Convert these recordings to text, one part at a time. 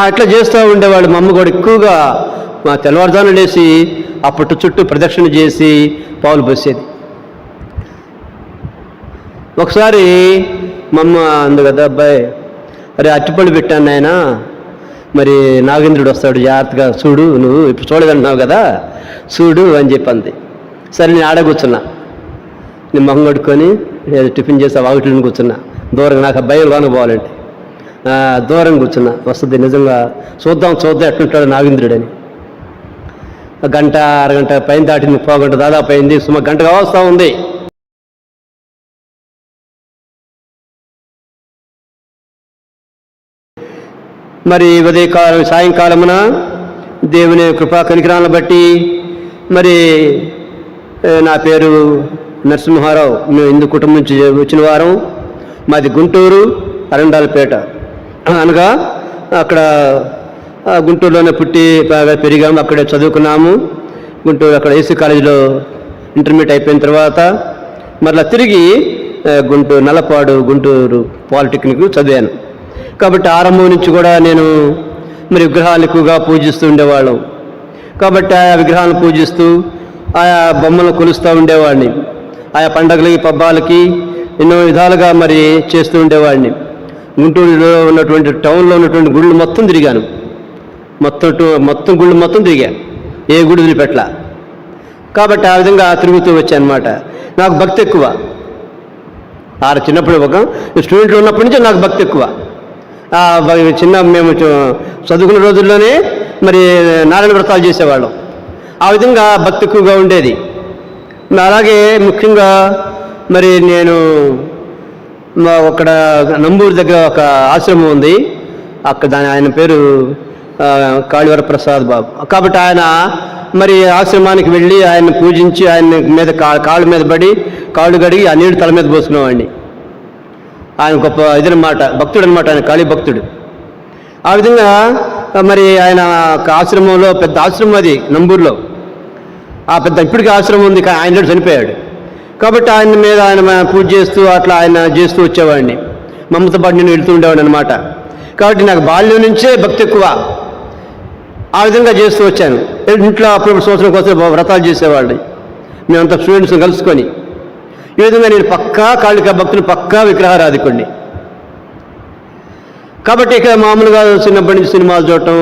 అట్లా చేస్తూ ఉండేవాళ్ళు. మా అమ్మ కూడా ఎక్కువగా మా తెల్లవారుజాను లేచి ఆ పుట్టు చుట్టూ ప్రదక్షిణ చేసి పావులు పోసేది. ఒకసారి మా అమ్మ అంది కదా, అబ్బాయి అరే అట్టిపళ్ళు పెట్టాను నాయన, మరి నాగేంద్రుడు వస్తాడు జాగ్రత్తగా చూడు, నువ్వు ఇప్పుడు చూడదంటున్నావు కదా చూడు అని చెప్పింది. సరే నేను ఆడ కూర్చున్నా, నేను మొహం కడుక్కొని టిఫిన్ చేసి వాకిట్లో కూర్చున్నా. దూరంగా నాకు భయం కానుకోవాలంటే దూరం కూర్చున్నా. వస్తుంది నిజంగా, చూద్దాం ఎట్లుంటాడు నాగేంద్రుడు అని. గంట అరగంట పైన దాటింది, పోగంట దాదాపు అయింది, సుమారు గంటగా వస్తూ ఉంది. మరి ఉదయకాలం సాయంకాలమున దేవుని కృపా కనికరాలను బట్టి, మరి నా పేరు నరసింహారావు, మేము హిందూ కుటుంబం నుంచి వచ్చిన వారం. మాది గుంటూరు అరండాలపేట, అనగా అక్కడ గుంటూరులోనే పుట్టి పెరిగాము, అక్కడే చదువుకున్నాము. గుంటూరు అక్కడ ఏసీ కాలేజీలో ఇంటర్మీడియట్ అయిపోయిన తర్వాత మరలా తిరిగి నల్లపాడు గుంటూరు పాలిటెక్నిక్ చదివాను. కాబట్టి ఆరంభం నుంచి కూడా నేను మరి విగ్రహాలు ఎక్కువగా పూజిస్తూ ఉండేవాళ్ళం. కాబట్టి ఆయా విగ్రహాలను పూజిస్తూ ఆయా బొమ్మలను కొలుస్తూ ఉండేవాడిని. ఆయా పండగలకి పబ్బాలకి ఎన్నో విధాలుగా మరి చేస్తూ ఉండేవాడిని. గుంటూరులో ఉన్నటువంటి టౌన్లో ఉన్నటువంటి గుళ్ళు మొత్తం తిరిగాను, మొత్తం గుళ్ళు మొత్తం తిరిగాను, ఏ గుడి వదిలిపెట్టలా. కాబట్టి ఆ విధంగా తిరుగుతూ వచ్చానమాట. నాకు భక్తి ఎక్కువ. చిన్నప్పుడు ఒక స్టూడెంట్లు ఉన్నప్పటి నుంచి నాకు భక్తి ఎక్కువ. మేము చదువుకున్న రోజుల్లోనే మరి నారాయణ వ్రతాలు చేసేవాళ్ళం. ఆ విధంగా భక్తి ఎక్కువగా ఉండేది. అలాగే ముఖ్యంగా మరి నేను అక్కడ నంబూరు దగ్గర ఒక ఆశ్రమం ఉంది, అక్కడ ఆయన పేరు కాళీవర ప్రసాద్ బాబు. కాబట్టి ఆయన మరి ఆశ్రమానికి వెళ్ళి ఆయన్ని పూజించి ఆయన మీద కాళ్ళ మీద పడి కాళ్ళు కడిగి ఆ నీళ్ళు తల మీద పోసుకునేవాడిని. ఆయన గొప్ప ఇదనమాట, భక్తుడు అనమాట, ఆయన కాళీ భక్తుడు. ఆ విధంగా మరి ఆయన ఆశ్రమంలో, పెద్ద ఆశ్రమం అది నంబూరులో, ఆ పెద్ద ఇప్పటికీ ఆశ్రమం ఉంది, ఆయన చనిపోయాడు. కాబట్టి ఆయన మీద ఆయన పూజ చేస్తూ అట్లా ఆయన చేస్తూ వచ్చేవాడిని. మమ్మతో పాటు నేను వెళ్తూ ఉండేవాడిని అనమాట. కాబట్టి నాకు బాల్యం నుంచే భక్తి ఎక్కువ. ఆ విధంగా చేస్తూ వచ్చాను. ఇంట్లో అప్పుడు సంవత్సరం కోసం వ్రతాలు చేసేవాడిని, మేమంతా స్టూడెంట్స్ని కలుసుకొని. ఈ విధంగా నేను పక్కా కాళికా భక్తులు, పక్కా విగ్రహారాధికుడిని. కాబట్టి ఇక మామూలుగా చిన్నప్పటి నుంచి సినిమాలు చూడటం,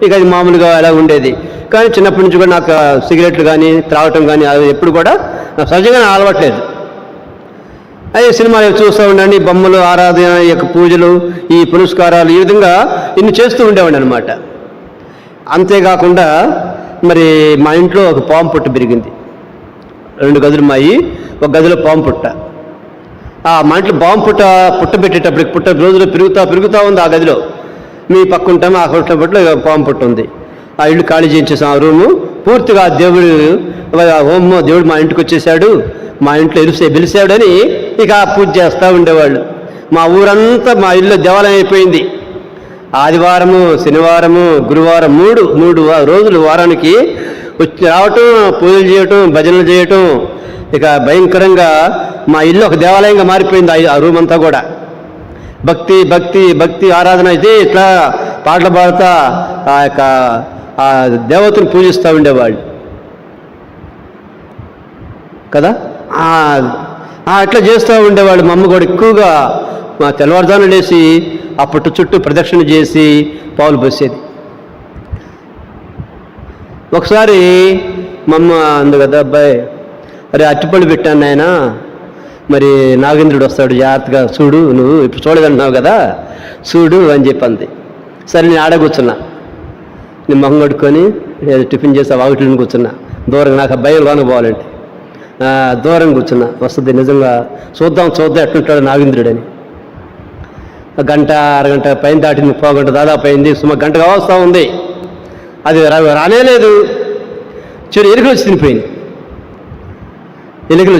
ఇక అది మామూలుగా అలా ఉండేది. కానీ చిన్నప్పటి నుంచి కూడా నాకు సిగరెట్లు కానీ త్రాగటం కానీ అది ఎప్పుడు కూడా నాకు సహజంగా అలవాట్లేదు. అదే సినిమాలు చూస్తూ ఉండండి, బొమ్మలు, ఆరాధన, ఈ యొక్క పూజలు, ఈ పురస్కారాలు, ఈ విధంగా ఇన్ని చేస్తూ ఉండేవాడిని అనమాట. అంతేకాకుండా మరి మా ఇంట్లో ఒక పాము పుట్ట పెరిగింది. 2 గదులు మాయి, ఒక గదిలో పాము పుట్ట. మా ఇంట్లో పాము పుట్ట పెట్టేటప్పటికి రోజులు పెరుగుతూ ఉంది. ఆ గదిలో మీ పక్క ఉంటాము, ఆ పట్ల పాము పుట్ట ఉంది. ఆ ఇల్లు ఖాళీ చేయించేసాం. ఆ రూము పూర్తిగా దేవుడు మా ఇంటికి వచ్చేసాడు, మా ఇంట్లో పిలిచాడని ఇక పూజ చేస్తూ ఉండేవాళ్ళు. మా ఊరంతా మా ఇల్లు దేవాలయం అయిపోయింది. ఆదివారము, శనివారము, గురువారం 3 రోజులు వారానికి వచ్చి రావటం, పూజలు చేయటం, భజనలు చేయటం. ఇక భయంకరంగా మా ఇల్లు ఒక దేవాలయంగా మారిపోయింది. ఆ రూమ్ అంతా కూడా భక్తి భక్తి భక్తి ఆరాధన అయితే ఇట్లా పాటలు పాడుతా ఆ యొక్క ఆ దేవతను పూజిస్తూ ఉండేవాళ్ళు కదా. అట్లా చేస్తూ ఉండేవాళ్ళు. మా అమ్మ కూడా ఎక్కువగా మా తెల్లవారుజాను లేచి ఆ పుట్టు చుట్టూ ప్రదక్షిణ చేసి పావులు పోసేది. ఒకసారి మా అమ్మ అంది కదా, అబ్బాయి అరే అట్టిపళ్ళు పెట్టాను నాయన, మరి నాగేంద్రుడు వస్తాడు జాగ్రత్తగా చూడు, నువ్వు ఇప్పుడు చూడదంటున్నావు కదా చూడు అని చెప్పింది. సరే నేను ఆడ కూర్చున్నా, నేను మొహం కడుక్కొని టిఫిన్ చేసి వాకిట్లో కూర్చున్నా. దూరంగా నాకు భయం కానుకోవాలంటే దూరం కూర్చున్నా. వస్తుంది నిజంగా, చూద్దాం ఎట్లుంటాడు నాగేంద్రుడు అని. గంట అరగంట పైన దాటింది, పోగంట దాదాపు అయింది, సుమారు గంటగా వస్తూ ఉంది. అది రానేలేదు. చిరు ఎలుకలు వచ్చి తినిపోయింది. ఎలుకలు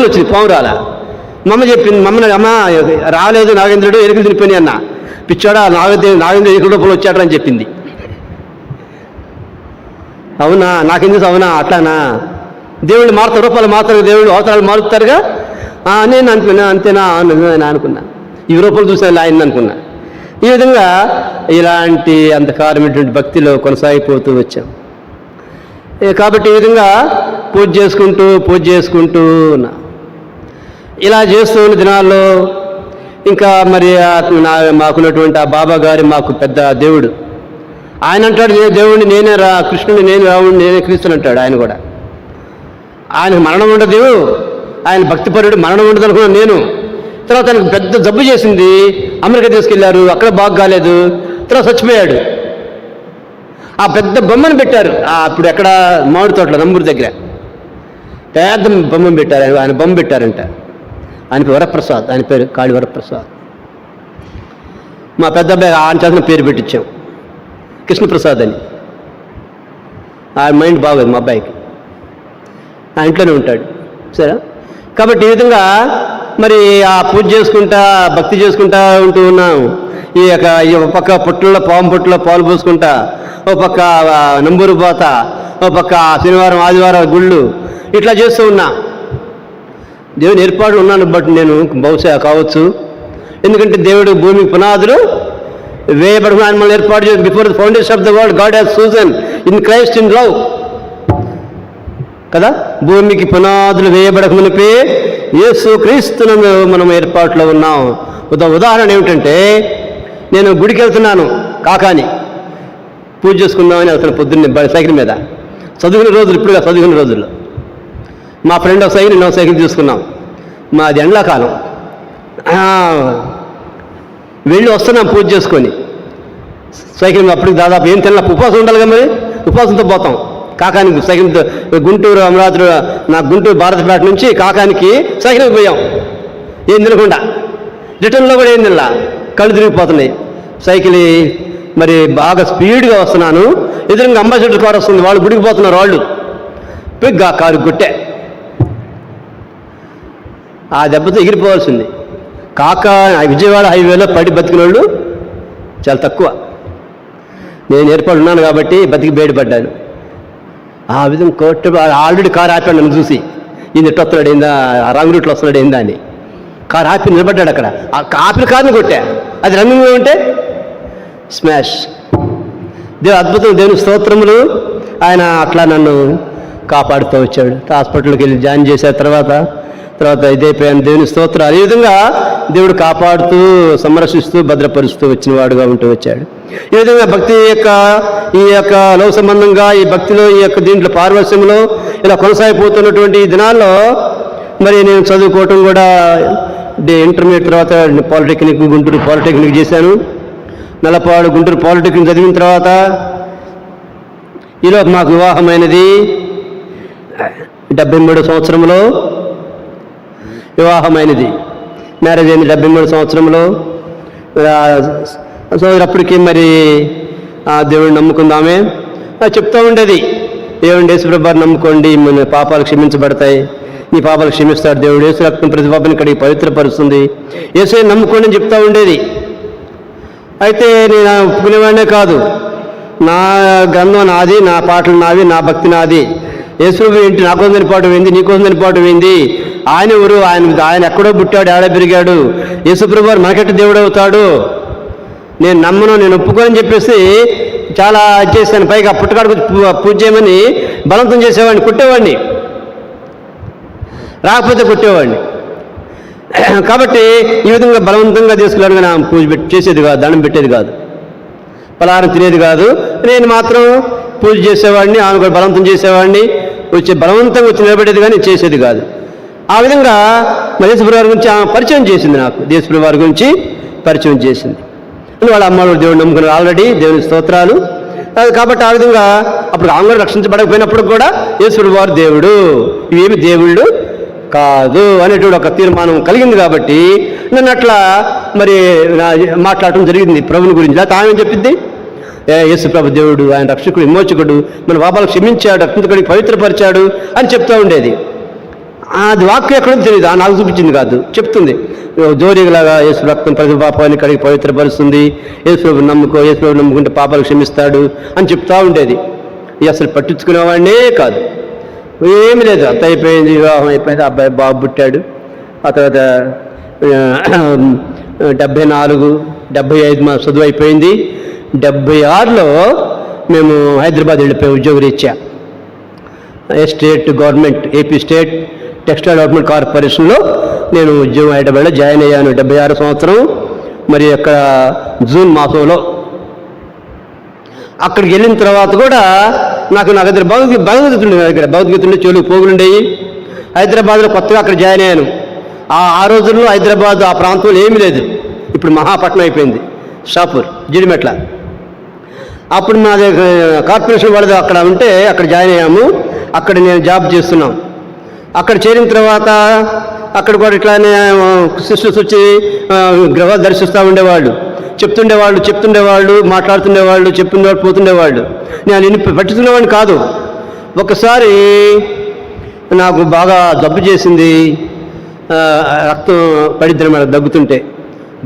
వచ్చింది, పాము రాలా. మమ్మ చెప్పింది, అమ్మ రాలేదు నాగేంద్రుడు, ఎలుకలు తినిపోయినాయి అన్న. పిచ్చాడా, నాగేంద్రుడు ఎలుకల రూపంలో వచ్చాడని చెప్పింది. అవునా, నాకెందుకు, అవునా అట్లానా, దేవుళ్ళు మారుతారు, రూపాయలు మారుతారు, దేవుళ్ళు అవతారాలు మారుతారుగా. నేను అనుకున్నా, అంతేనా అనుకున్నా. ఈ రూపాయలు చూసాను ఆయన అనుకున్నా. ఈ విధంగా ఇలాంటి అంధకారమైనటువంటి భక్తిలో కొనసాగిపోతూ వచ్చాం. కాబట్టి ఈ విధంగా పూజ చేసుకుంటూ ఉన్నా. ఇలా చేస్తూ ఉన్న దినాల్లో ఇంకా మరి మాకున్నటువంటి ఆ బాబా గారి మాకు పెద్ద దేవుడు. ఆయన అంటాడు, నేను దేవుడిని, నేనే కృష్ణుని, నేను రాముడిని, నేనే క్రీస్తుని అంటాడు. ఆయన కూడా ఆయన మరణం ఉండదు, ఆయన భక్తిపరుడు, మరణం ఉండదు అనుకున్నాను నేను. తర్వాత ఆయనకు పెద్ద జబ్బు చేసింది, అమెరికా తీసుకెళ్లారు, అక్కడ బాగు కాలేదు, తర్వాత చచ్చిపోయాడు. ఆ పెద్ద బొమ్మను పెట్టారు అప్పుడు ఎక్కడ మామిడి తోటలో నంబూరు దగ్గర పెద్ద బొమ్మను పెట్టారు. ఆయన బొమ్మ పెట్టారంట. ఆయన పేరు వరప్రసాద్, ఆయన పేరు కాళీ వరప్రసాద్. మా పెద్ద అబ్బాయి ఆయన చేసిన పేరు పెట్టించాం, కృష్ణప్రసాద్ అని. ఆ మైండ్ బాగోదు మా అబ్బాయికి, ఆ ఇంట్లోనే ఉంటాడు సరే. కాబట్టి ఈ విధంగా మరి ఆ పూజ చేసుకుంటా భక్తి చేసుకుంటా ఉంటూ ఉన్నాం. ఈ పక్క పుట్టల్లో పాము పుట్టలో పాలు పోసుకుంటా, ఓ పక్క నంబూరు పోత, ఓ పక్క శనివారం ఆదివారం గుళ్ళు, ఇట్లా చేస్తూ ఉన్నా. దేవుని ఏర్పాట్లు ఉన్నాను బట్ నేను బహుశా కావచ్చు. ఎందుకంటే దేవుడు భూమికి పునాదులు వేయబడి ఆయన మనం ఏర్పాటు చేసి before the foundation of the world God has chosen in Christ in love కదా. భూమికి పునాదులు వేయబడక మునిపే యేసు క్రీస్తునందు మనం ఏర్పాట్లో ఉన్నాం. ఉదాహరణ ఏమిటంటే, నేను గుడికి వెళ్తున్నాను, కాకాని పూజ చేసుకుందామని వెళ్తాను పొద్దున్నే సైకిల్ మీద. చదువుకునే రోజులు, ఇప్పుడుగా చదువుకునే రోజుల్లో మా ఫ్రెండ్ ఒక సైకిల్, నేను సైకిల్ తీసుకున్నాం. మాది ఎండాకాలం. వెళ్ళి వస్తున్నాం పూజ చేసుకొని సైకిల్. అప్పటికి దాదాపు ఏం తిన్నా, ఉపవాసం ఉండాలి కదా, మరి ఉపవాసంతో పోతాం కాకానికి. సైకిల్ గుంటూరు అమరావతి, నాకు గుంటూరు భారతపేట నుంచి కాకానికి సైకిల్కి పోయాం ఏం తినకుండా. రిటర్న్లో కూడా ఏం తినలా, కళ్ళు తిరిగిపోతున్నాయి. సైకిల్ మరి బాగా స్పీడ్గా వస్తున్నాను, ఎదురుగా అంబాసిడర్ కారు వస్తుంది, వాళ్ళు గుడికి పోతున్నారు. వాళ్ళు పిగ్గా కారు కొట్టే, ఆ దెబ్బతో ఎగిరిపోవాల్సింది. విజయవాడ హైవేలో పడి బతికిన వాళ్ళు చాలా తక్కువ. నేను ఏర్పాటు ఉన్నాను కాబట్టి బతికి బయటపడ్డాను. ఆ విధంగా కొట్టు ఆల్రెడీ కారు ఆపాడు నన్ను చూసి, ఈయన ఎట్టు వస్తున్నాడు ఏందా, రంగు రూట్లో వస్తున్నాడు ఏందా అని. కారు ఆపి నిలబడ్డాడు అక్కడ. ఆపిన కారుని కొట్టా, అది రంగు ఉంటే స్మాష్. అద్భుతం, దేవుని స్తోత్రములు. ఆయన అట్లా నన్ను కాపాడుతూ వచ్చాడు. హాస్పిటల్కి వెళ్ళి జాయిన్ చేసిన తర్వాత ఇదైపోయాను. దేవుని స్తోత్రాలు. ఈ విధంగా దేవుడు కాపాడుతూ సంరక్షిస్తూ భద్రపరుస్తూ వచ్చిన వాడుగా ఉంటూ వచ్చాడు. ఈ విధంగా భక్తి ఈ యొక్క లౌ సంబంధంగా ఈ భక్తిలో ఈ యొక్క దీంట్లో పార్వశ్యంలో ఇలా కొనసాగిపోతున్నటువంటి ఈ దినాల్లో మరి నేను చదువుకోవటం కూడా ఇంటర్మీడియట్ తర్వాత పాలిటెక్నిక్, గుంటూరు పాలిటెక్నిక్ చేశాను. నల్లపాడు గుంటూరు పాలిటెక్నిక్ చదివిన తర్వాత ఈలోపు మాకు వివాహమైనది 73 సంవత్సరంలో వివాహమైనది. మ్యారేజ్ అయింది 73 సంవత్సరంలో. సో అప్పటికి మరి దేవుడిని నమ్ముకుందామే చెప్తూ ఉండేది. దేవుని యేసుప్రభుని నమ్ముకోండి, మన పాపాలు క్షమించబడతాయి, నీ పాపాలు క్షమిస్తాడు దేవుడు, యేసు రక్తం ప్రతి పాపని కడిగి పవిత్రపరుస్తుంది, యేసుని నమ్ముకోండి అని చెప్తూ ఉండేది. అయితే నేను ఒప్పుకునేవాడినే కాదు. నా గ్రంథం నాది, నా పాటలు నావి, నా భక్తి నాది. యేసుప్రభు ఏంటి, నా కోసం చనిపోవడం ఏంది, నీ కోసం చనిపోవడం ఏంది, ఆయన ఎవరు, ఆయన ఎక్కడో పుట్టాడు, ఆడ పెరిగాడు, యేసుప్రభు వారు మనకెట్ట దేవుడు అవుతాడు, నేను నమ్మను, నేను ఒప్పుకోని చెప్పేసి చాలా చేశాను. పైగా పుట్టకాడికి పూజ చేయమని బలవంతం చేసేవాడిని, కొట్టేవాడిని, రాకపోతే కొట్టేవాడిని. కాబట్టి ఈ విధంగా బలవంతంగా తీసుకెళ్ళాడు. కానీ పూజ చేసేది కాదు, దండం పెట్టేది కాదు, పలహారం తినేది కాదు. నేను మాత్రం పూజ చేసేవాడిని, ఆమె కూడా బలవంతం చేసేవాడిని, బలవంతంగా వచ్చి నిలబెట్టేది కానీ చేసేది కాదు. ఆ విధంగా దేశప్రభు వారి గురించి ఆమె పరిచయం చేసింది, నాకు దేశప్రభు వారి గురించి పరిచయం చేసింది. వాళ్ళ అమ్మవారు దేవుడు నమ్ముకున్నారు ఆల్రెడీ, దేవుని స్తోత్రాలు. కాబట్టి ఆ విధంగా అప్పుడు ఆమె కూడా రక్షించబడకపోయినప్పుడు కూడా యేసుప్రభు వారు దేవుడు, ఇవేమి దేవుళ్ళు కాదు అనేటువంటి ఒక తీర్మానం కలిగింది. కాబట్టి నన్ను అట్లా మరి మాట్లాడటం జరిగింది ప్రభుని గురించి. లేకపోతే ఆమె చెప్పింది, యేసుప్రభు దేవుడు, ఆయన రక్షకుడు, విమోచకుడు, మన పాపాలు క్షమించాడు, రక్షించుకుడికి పవిత్రపరిచాడు అని చెప్తూ ఉండేది. అది వాక్యం ఎక్కడో తెలియదు, నాకు చూపించింది కాదు, చెప్తుంది జోరీలాగా. యేసు రక్తం ప్రతి పాపాన్ని కడిగి పవిత్రపరుస్తుంది, యేసుప్రభు నమ్ముకుంటే పాపాలు క్షమిస్తాడు అని చెప్తూ ఉండేది. అసలు పట్టించుకునేవాడినే కాదు, ఏమీ లేదు. అత్త అయిపోయింది, వివాహం అయిపోయింది, అబ్బాయి బాబు పుట్టాడు. ఆ తర్వాత 74 75 మా చదువు అయిపోయింది. 76లో మేము హైదరాబాద్ వెళ్ళిపోయాం ఉద్యోగరీత్యా. State government, AP state textile development కార్పొరేషన్లో నేను ఉద్యోగం హైదరాబాద్లో జాయిన్ అయ్యాను 76 సంవత్సరం. మరి అక్కడ జూన్ మాసంలో అక్కడికి వెళ్ళిన తర్వాత కూడా నాకు దగ్గర భగవద్గీత ఉండేది. దగ్గర భగవద్గీత ఉండే చెవులు పోగులుండేవి. హైదరాబాద్లో కొత్తగా అక్కడ జాయిన్ అయ్యాను. ఆ రోజుల్లో హైదరాబాద్ ఆ ప్రాంతంలో ఏమీ లేదు. ఇప్పుడు మహాపట్నం అయిపోయింది, షాపూర్, జిడిమెట్ల. అప్పుడు మాది కార్పొరేషన్ వాళ్ళది అక్కడ ఉంటే అక్కడ జాయిన్ అయ్యాము. అక్కడ నేను జాబ్ చేస్తున్నాం. అక్కడ చేరిన తర్వాత అక్కడ కూడా ఇట్లానే సిస్టర్స్ వచ్చి గ్రహాలు దర్శిస్తూ ఉండేవాళ్ళు, చెప్తుండేవాళ్ళు, మాట్లాడుతుండేవాళ్ళు, చెప్తుండేవాళ్ళు, పోతుండేవాళ్ళు. నేను పట్టుకునేవాడిని కాదు. ఒకసారి నాకు బాగా జబ్బు చేసింది, రక్తం పడిద్ది అన్నమాట దగ్గుతుంటే.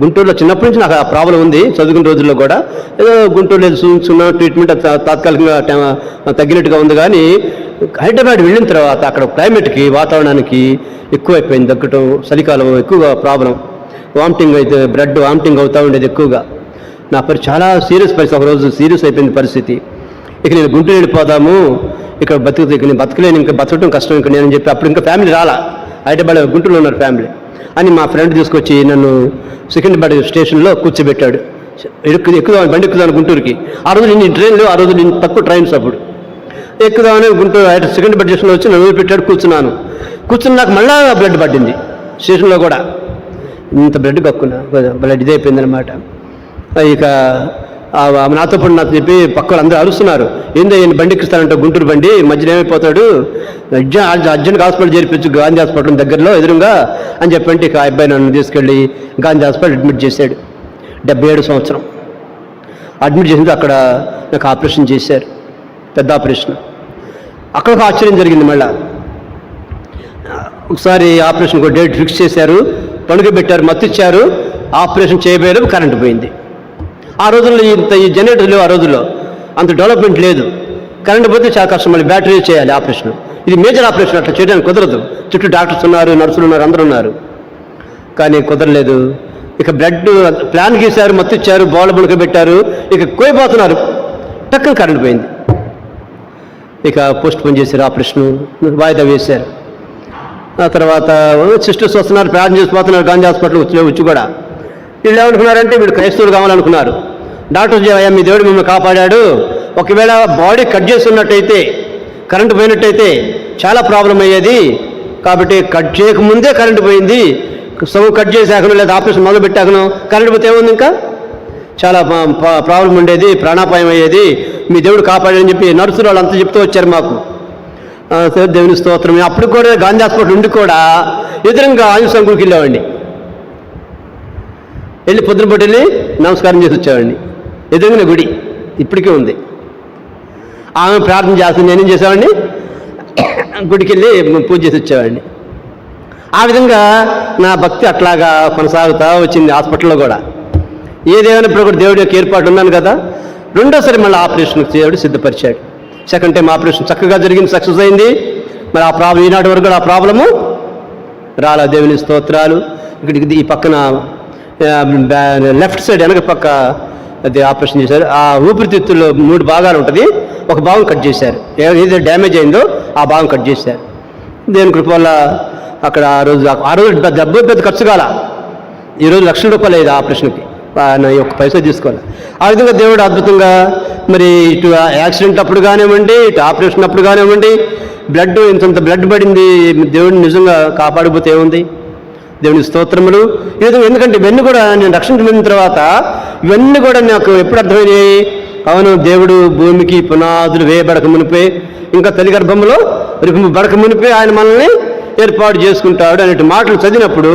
గుంటూరులో చిన్నప్పటి నుంచి నాకు ఆ ప్రాబ్లం ఉంది, చదువుకున్న రోజుల్లో కూడా. ఏదో గుంటూరులో చూసుకున్న ట్రీట్మెంట్ తాత్కాలికంగా తగ్గినట్టుగా ఉంది. కానీ హైదరాబాద్ వెళ్ళిన తర్వాత అక్కడ క్లైమేట్కి, వాతావరణానికి ఎక్కువైపోయింది దగ్గటం. చలికాలం ఎక్కువగా ప్రాబ్లం, వామిటింగ్ అయితే బ్లడ్ వామిటింగ్ అవుతూ ఉండేది ఎక్కువగా. నా చాలా సీరియస్ పరిస్థితి. ఒకరోజు సీరియస్ అయిపోయింది పరిస్థితి. ఇక నేను గుంటూరు వెళ్ళిపోదాము, ఇక్కడ నేను బతకలేను, ఇంకా బతకడం కష్టం ఇక్కడ నేను చెప్పి. అప్పుడు ఇంకా ఫ్యామిలీ రాలా, హైదరాబాద్ గుంటూరులో ఉన్నారు ఫ్యామిలీ అని మా ఫ్రెండ్ తీసుకొచ్చి నన్ను సికింద్రాబాద్ స్టేషన్లో కూర్చోబెట్టాడు. ఎక్కుదామని బండి ఎక్కుదాను గుంటూరుకి. ఆ రోజు నేను ట్రైన్లో, ఆ రోజు నేను తక్కువ ట్రైన్స్ అప్పుడు ఎక్కుదామని గుంటూరు సికింద్రాబాద్ స్టేషన్లో వచ్చి నన్ను పెట్టాడు. కూర్చుని నాకు మళ్ళా బ్లడ్ పడింది స్టేషన్లో కూడా. ఇంత బ్లడ్ కక్కున్నా, బ్లడ్ ఇదైపోయింది అనమాట. ఇక నాతో పాటు నాకు చెప్పి పక్క వాళ్ళు అందరూ అరుస్తున్నారు, ఏందో ఈయన బండి ఎక్కిస్తానంటే గుంటూరు బండి మధ్యలో ఏమైపోతాడు, అర్జెంట్ హాస్పిటల్ చేర్పించు, గాంధీ హాస్పిటల్ దగ్గరలో ఎదురుగా అని చెప్పంటే ఇక ఆ అబ్బాయి నన్ను తీసుకెళ్ళి గాంధీ హాస్పిటల్ అడ్మిట్ చేశాడు. 77 సంవత్సరం అడ్మిట్ చేసింది. అక్కడ నాకు ఆపరేషన్ చేశారు, పెద్ద ఆపరేషన్. అక్కడ ఒక ఆశ్చర్యం జరిగింది. మళ్ళా ఒకసారి ఆపరేషన్ ఒక డేట్ ఫిక్స్ చేశారు, పడుకోబెట్టారు, మత్తిచ్చారు. ఆపరేషన్ చేయబోయేది కరెంటు పోయింది. ఆ రోజుల్లో ఈ జనరేటర్ లేవు, ఆ రోజుల్లో అంత డెవలప్మెంట్ లేదు. కరెంటు పోతే చాలా కష్టం, మళ్ళీ బ్యాటరీ చేయాలి ఆపరేషన్. ఇది మేజర్ ఆపరేషన్, అట్లా చేయడానికి కుదరదు. చుట్టూ డాక్టర్స్ ఉన్నారు, నర్సులు ఉన్నారు, అందరూ ఉన్నారు. కానీ కుదరలేదు. ఇక బ్లడ్ ప్లాన్ గీశారు, మత్తిచ్చారు, బాల్ పడుకోబెట్టారు. ఇక కోయిపోతున్నారు, టక్కున కరెంటు పోయింది. ఇక పోస్ట్ పోన్ చేశారు, ఆపరేషన్ వాయిదా వేశారు. ఆ తర్వాత సిస్టర్స్ వస్తున్నారు, ప్రార్థన చేసిపోతున్నారు గాంధీ హాస్పిటల్ వచ్చి కూడా. వీళ్ళు ఏమనుకున్నారంటే వీళ్ళు క్రైస్తవులు కావాలనుకున్నారు. డాక్టర్స్ అయ్యా మీ దేవుడు మిమ్మల్ని కాపాడాడు, ఒకవేళ బాడీ కట్ చేస్తున్నట్టయితే, కరెంటు పోయినట్టయితే చాలా ప్రాబ్లం అయ్యేది, కాబట్టి కట్ చేయకముందే కరెంటు పోయింది, సగం కట్ చేసాకను లేదా ఆపరేషన్ మొదలు పెట్టాకను కరెంటు పోతే ఏముంది, ఇంకా చాలా ప్రాబ్లం ఉండేది, ప్రాణాపాయం అయ్యేది, మీ దేవుడు కాపాడని చెప్పి నర్సులు వాళ్ళు అంతా చెప్తూ వచ్చారు మాకు. దేవుని స్తోత్రం. అప్పుడు కూడా గాంధీ హాస్పిటల్ ఉండి కూడా ఎదురుగా ఆంజనేయ గుడికి వెళ్ళేవాడిని. వెళ్ళి పొద్దునపూట వెళ్ళి నమస్కారం చేసి వచ్చేవాడిని. ఎదురుగా గుడి ఇప్పటికీ ఉంది. ఆమె ప్రార్థన చేస్తుంది, నేనేం చేసేవాడిని గుడికి వెళ్ళి పూజ చేసి వచ్చేవాడిని. ఆ విధంగా నా భక్తి అట్లాగా కొనసాగుతూ వచ్చింది. హాస్పిటల్లో కూడా ఏదేమైనప్పుడు కూడా దేవుడి యొక్క ఏర్పాటు ఉన్నాను కదా. రెండోసారి మళ్ళీ ఆపరేషన్కి దేవుడు సిద్ధపరిచాడు. సెకండ్ టైం ఆపరేషన్ చక్కగా జరిగింది, సక్సెస్ అయింది. మరి ఆ ప్రాబ్లం ఈనాటి వరకు ఆ ప్రాబ్లము రాలా. దేవుని స్తోత్రాలు. ఇక్కడికి ఈ పక్కన లెఫ్ట్ సైడ్ వెనక పక్క అది ఆపరేషన్ చేశారు. ఆ ఊపిరితిత్తుల్లో 3 భాగాలు ఉంటుంది, ఒక భాగం కట్ చేశారు. ఏదైతే డ్యామేజ్ అయిందో ఆ భాగం కట్ చేశారు. దేవుని కృప వల్ల అక్కడ ఆ రోజు డబ్బు పెద్ద ఖర్చు కాల. ఈరోజు ₹1,00,000 అయ్యేది ఆపరేషన్కి, ఒక్క పైసా తీసుకోవాలి. ఆ విధంగా దేవుడు అద్భుతంగా మరి ఇటు యాక్సిడెంట్ అప్పుడు కానివ్వండి, ఇటు ఆపరేషన్ అప్పుడు కానివ్వండి, బ్లడ్ ఇంతంత బ్లడ్ పడింది. దేవుడిని నిజంగా కాపాడిపోతే ఏముంది. దేవుని స్తోత్రములు. ఈ విధంగా ఎందుకంటే ఇవన్నీ కూడా నేను రక్షణ పొందిన తర్వాత ఇవన్నీ కూడా నాకు ఎప్పుడు అర్థమయ్యాయి. అవును, దేవుడు భూమికి పునాదులు వేయబడక మునిపే, ఇంకా తల్లి గర్భంలో బడక మునిపే ఆయన మనల్ని ఏర్పాటు చేసుకుంటాడు అనేటి మాటలు చదివినప్పుడు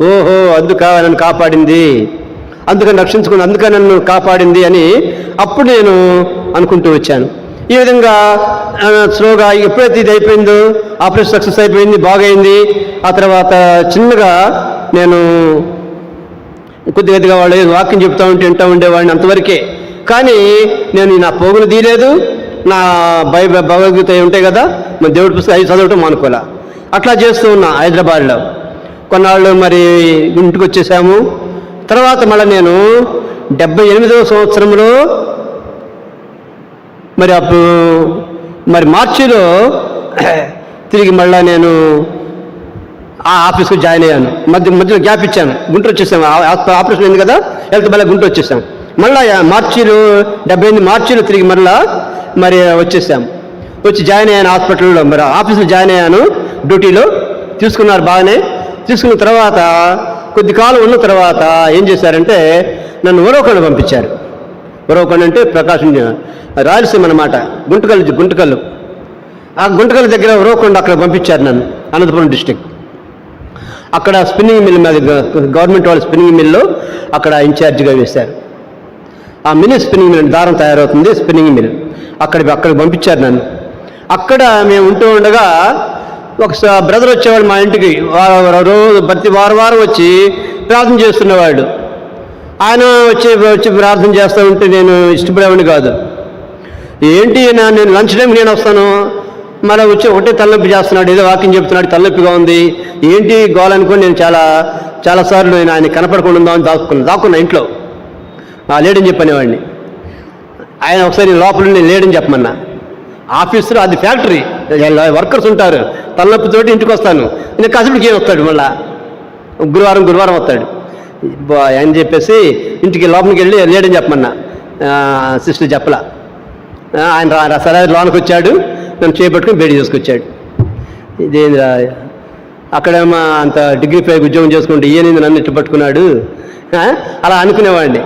ఓహో అందుక నన్ను కాపాడింది, అందుకని రక్షించుకుని, అందుకని నన్ను కాపాడింది అని అప్పుడు నేను అనుకుంటూ వచ్చాను. ఈ విధంగా స్లోగా ఎప్పుడైతే ఇది అయిపోయిందో, ఆపరేషన్ సక్సెస్ అయిపోయింది, బాగైంది. ఆ తర్వాత చిన్నగా నేను కొద్దిగా వాళ్ళు వాక్యం చెప్తూ ఉంటే వింటూ ఉండేవాడిని, అంతవరకే. కానీ నేను నా పోగులు తీయలేదు, నా భగవద్గీత ఉంటాయి కదా, మన దేవుడి పుస్తకం అవి చదవటం మానుకోలే. అట్లా చేస్తూ ఉన్నా హైదరాబాద్లో. కొన్నాళ్ళు మరి ఇంటికి వచ్చేసాము. తర్వాత మళ్ళీ నేను 78వ సంవత్సరంలో మరి మార్చిలో తిరిగి మళ్ళా నేను ఆ ఆఫీస్కి జాయిన్ అయ్యాను. మధ్యలో గ్యాప్ ఇచ్చాను, గుంటూరు వచ్చేసాము. ఆపరేషన్ అయింది కదా, హెల్త్ మళ్ళీ గుంటూరు వచ్చేసాం. మళ్ళీ మార్చిలో 78 మార్చిలో తిరిగి మరి వచ్చేసాము. వచ్చి జాయిన్ అయ్యాను హాస్పిటల్లో, మరి ఆఫీస్లో జాయిన్ అయ్యాను. డ్యూటీలో తీసుకున్నారు బాగానే. తీసుకున్న తర్వాత కొద్ది కాలం ఉన్న తర్వాత ఏం చేశారంటే నన్ను ఉరవకొండ పంపించారు. ఉరవకొండ అంటే ప్రకాశం, రాయలసీమ అన్నమాట, గుంటకల్లు. ఆ గుంటకల్లు దగ్గర ఉరవకొండ, అక్కడ పంపించారు నన్ను, అనంతపురం డిస్టిక్. అక్కడ స్పిన్నింగ్ మిల్, మాది గవర్నమెంట్ వాళ్ళ స్పిన్నింగ్ మిల్లో అక్కడ ఇన్ఛార్జిగా వేశారు. ఆ మిల్ స్పిన్నింగ్ మిల్, దారం తయారవుతుంది స్పిన్నింగ్ మిల్, అక్కడికి పంపించారు నన్ను. అక్కడ మేము ఉంటూ ఉండగా ఒక బ్రదర్ వచ్చేవాడు మా ఇంటికి, రోజు ప్రతి వారం వచ్చి ప్రార్థన చేస్తున్నవాడు. ఆయన వచ్చి ప్రార్థన చేస్తూ ఉంటే నేను ఇష్టపడేవాడిని కాదు. ఏంటి నేను లంచ్ టైంకి నేను వస్తాను, మళ్ళీ వచ్చి ఒకటే తలనొప్పి చేస్తున్నాడు, ఏదో వాకింగ్ చెప్తున్నాడు, తలనొప్పిగా ఉంది, ఏంటి గోలనుకొని నేను చాలాసార్లు నేను ఆయన కనపడకుండా ఉందామని దాక్కున్నా ఇంట్లో. లేడని చెప్పనేవాడిని. ఆయన ఒకసారి లోపల నేను లేడని చెప్పమన్నా. ఆఫీసులో అది ఫ్యాక్టరీ, వర్కర్స్ ఉంటారు, తలనొప్పితోటి ఇంటికి వస్తాను, నేను కసపుడికి ఏం వస్తాడు, మళ్ళా గురువారం వస్తాడు అని చెప్పేసి ఇంటికి లోపలికి వెళ్ళి లేడని చెప్పమన్నా. సిస్టర్ చెప్పలా. ఆయన సరే లోనికి వచ్చాడు, నన్ను చేపట్టుకుని బయట చేసుకొచ్చాడు. ఇదేంద్రా అక్కడేమో అంత డిగ్రీ 5 ఉద్యోగం చేసుకుంటే ఈయన నన్ను ఇట్టు పట్టుకున్నాడు అలా అనుకునేవాడిని.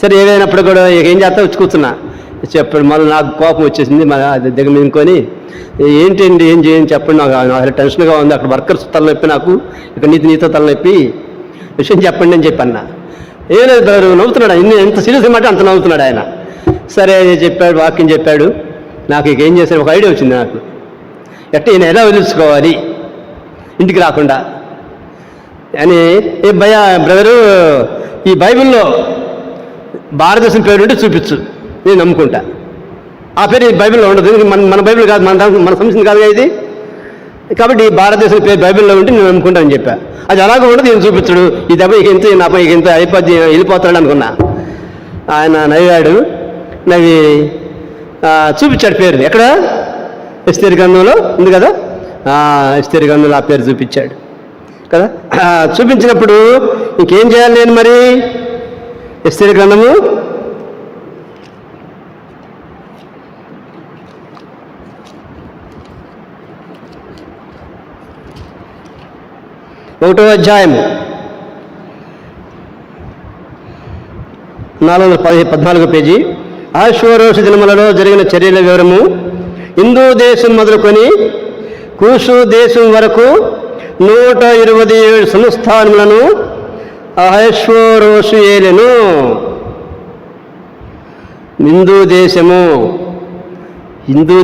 సరే ఏదైనప్పుడు కూడా ఏం చేస్తా వచ్చి కూర్చున్నా. చెప్పాడు, మళ్ళీ నాకు కోపం వచ్చేసింది, అది దగ్గర మీదకొని ఏంటండి ఏం చేయని చెప్పండి, నాకు టెన్షన్గా ఉంది, అక్కడ వర్కర్స్ తలనొప్పి, నాకు ఇక్కడ నీతో తలనొప్పి, విషయం చెప్పండి అని చెప్పన్నా. ఏం లేదు నవ్వుతున్నాడు, ఎంత సీరియస్ మాట అంత నవ్వుతున్నాడు ఆయన. సరే చెప్పాడు, వాక్యం చెప్పాడు. నాకు ఇక ఏం చేశాను, ఒక ఐడియా వచ్చింది నాకు, ఈయన ఎలా వదిలించుకోవాలి ఇంటికి రాకుండా అని. బ్రదరు, ఈ బైబిల్లో భారతదేశం పేరు ఉంటే చూపించు, నేను నమ్ముకుంటా. ఆ పేరు ఈ బైబిల్లో ఉండదు, మన బైబిల్ కాదు, మన సంస్థ కాదు ఇది, కాబట్టి భారతదేశం పేరు బైబిల్లో ఉంటే నేను నమ్ముకుంటా అని చెప్పా. అది అలాగే ఉండదు, నేను చూపించడు, ఈ దెబ్బ ఇంత అయిపోద్ది, వెళ్ళిపోతాడు అనుకున్నా. ఆయన నవ్వాడు, నవ్వి చూపించాడు పేరు. ఎక్కడ? ఎస్తేరు గ్రంథంలో ఉంది కదా, ఎస్తేరు గ్రంథంలో ఆ పేరు చూపించాడు కదా. చూపించినప్పుడు ఇంకేం చేయాలి నేను మరి? ఎస్తేరు గ్రంథము 1వ అధ్యాయం 414 పేజీ. అహష్వేరోషు దినములలో జరిగిన చర్యల వివరము. హిందూ దేశం మొదలుకొని కూషు దేశం వరకు 127 సంస్థానములను అహష్వేరోషు ఏలెను. హిందూ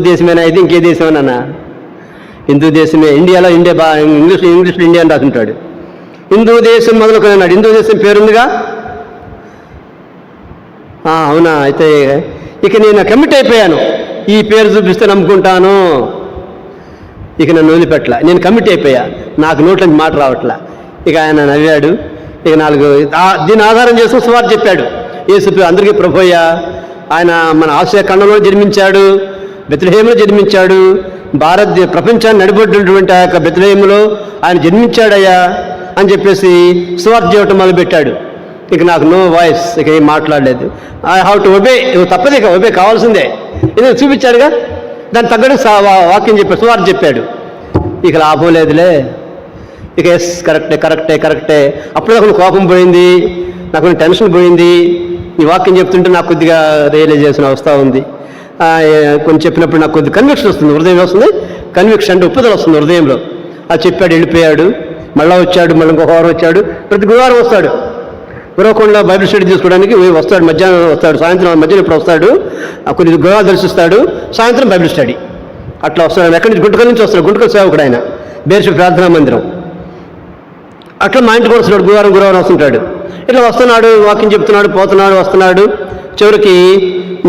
దేశమేనా ఇది, ఇంకే దేశమేనా? హిందూ దేశమే. ఇండియాలో ఇంగ్లీష్లో ఇండియా అని రాసుంటాడు. హిందూ దేశం మొదలుకొని అన్నాడు. హిందూ దేశం పేరుందిగా. అవునా, అయితే ఇక నేను కమిట్ అయిపోయాను, ఈ పేరు చూపిస్తే నమ్ముకుంటాను, ఇక నన్ను వదిలిపెట్టలా. నేను కమిట్ అయిపోయా, నాకు నోట్లోంచి మాట రావట్లా. ఇక ఆయన నవ్వాడు. ఇక దీన్ని ఆధారం చేసుకుని సువార్త చెప్పాడు. యేసు అందరికీ ప్రభుయ్యా, ఆయన మన ఆసియా ఖండంలో జన్మించాడు, బెత్లెహేములో జన్మించాడు, ప్రపంచాన్ని నడిబొడ్డున్నటువంటి ఆ యొక్క బెత్లెహేములో ఆయన జన్మించాడయ్యా అని చెప్పేసి సువార్త చేయటం మొదలుపెట్టాడు. ఇక నాకు నో వాయిస్, ఇక ఏం మాట్లాడలేదు. ఐ హ్యావ్ టు ఒబే, తప్పదు, ఇక ఒబే కావాల్సిందే. ఇది చూపించాడుగా, దాన్ని తగ్గట్టు వాక్యం చెప్పాడు, సువార్త చెప్పాడు. ఇక లాభం లేదులే, ఇక ఎస్ కరెక్టే. అప్పుడే నాకు కోపం పోయింది, నాకు టెన్షన్ పోయింది. ఈ వాక్యం చెప్తుంటే నాకు కొద్దిగా రియలైజేషన్ వస్తూ ఉంది. కొంచెం చెప్పినప్పుడు నాకు కొద్దిగా కన్విక్షన్ వస్తుంది, హృదయం వస్తుంది, కన్విక్షన్ అంటే ఉప్పుదల వస్తుంది హృదయంలో. అది చెప్పాడు, వెళ్ళిపోయాడు. మళ్ళీ వచ్చాడు, మళ్ళీ ఇంకొక వారం వచ్చాడు. ప్రతి గురువారం వస్తాడు, గురవకుండా బైబిల్ స్టడీ తీసుకోవడానికి వస్తాడు. మధ్యాహ్నం వస్తాడు, సాయంత్రం మధ్యాహ్నం ఇప్పుడు వస్తాడు, కొన్ని గృహాలు దర్శిస్తాడు, సాయంత్రం బైబిల్ స్టడీ అట్లా వస్తాడు. ఎక్కడి నుంచి? గుంటకల్ నుంచి వస్తాడు, గుంటకల్ సేవకుడు ఆయన, బేర్ష ప్రార్థనా మందిరం. అట్లా మా ఇంటికి వస్తున్నాడు, గురువారం వస్తుంటాడు. ఇట్లా వస్తున్నాడు, వాక్యం చెప్తున్నాడు, పోతున్నాడు, వస్తున్నాడు. చివరికి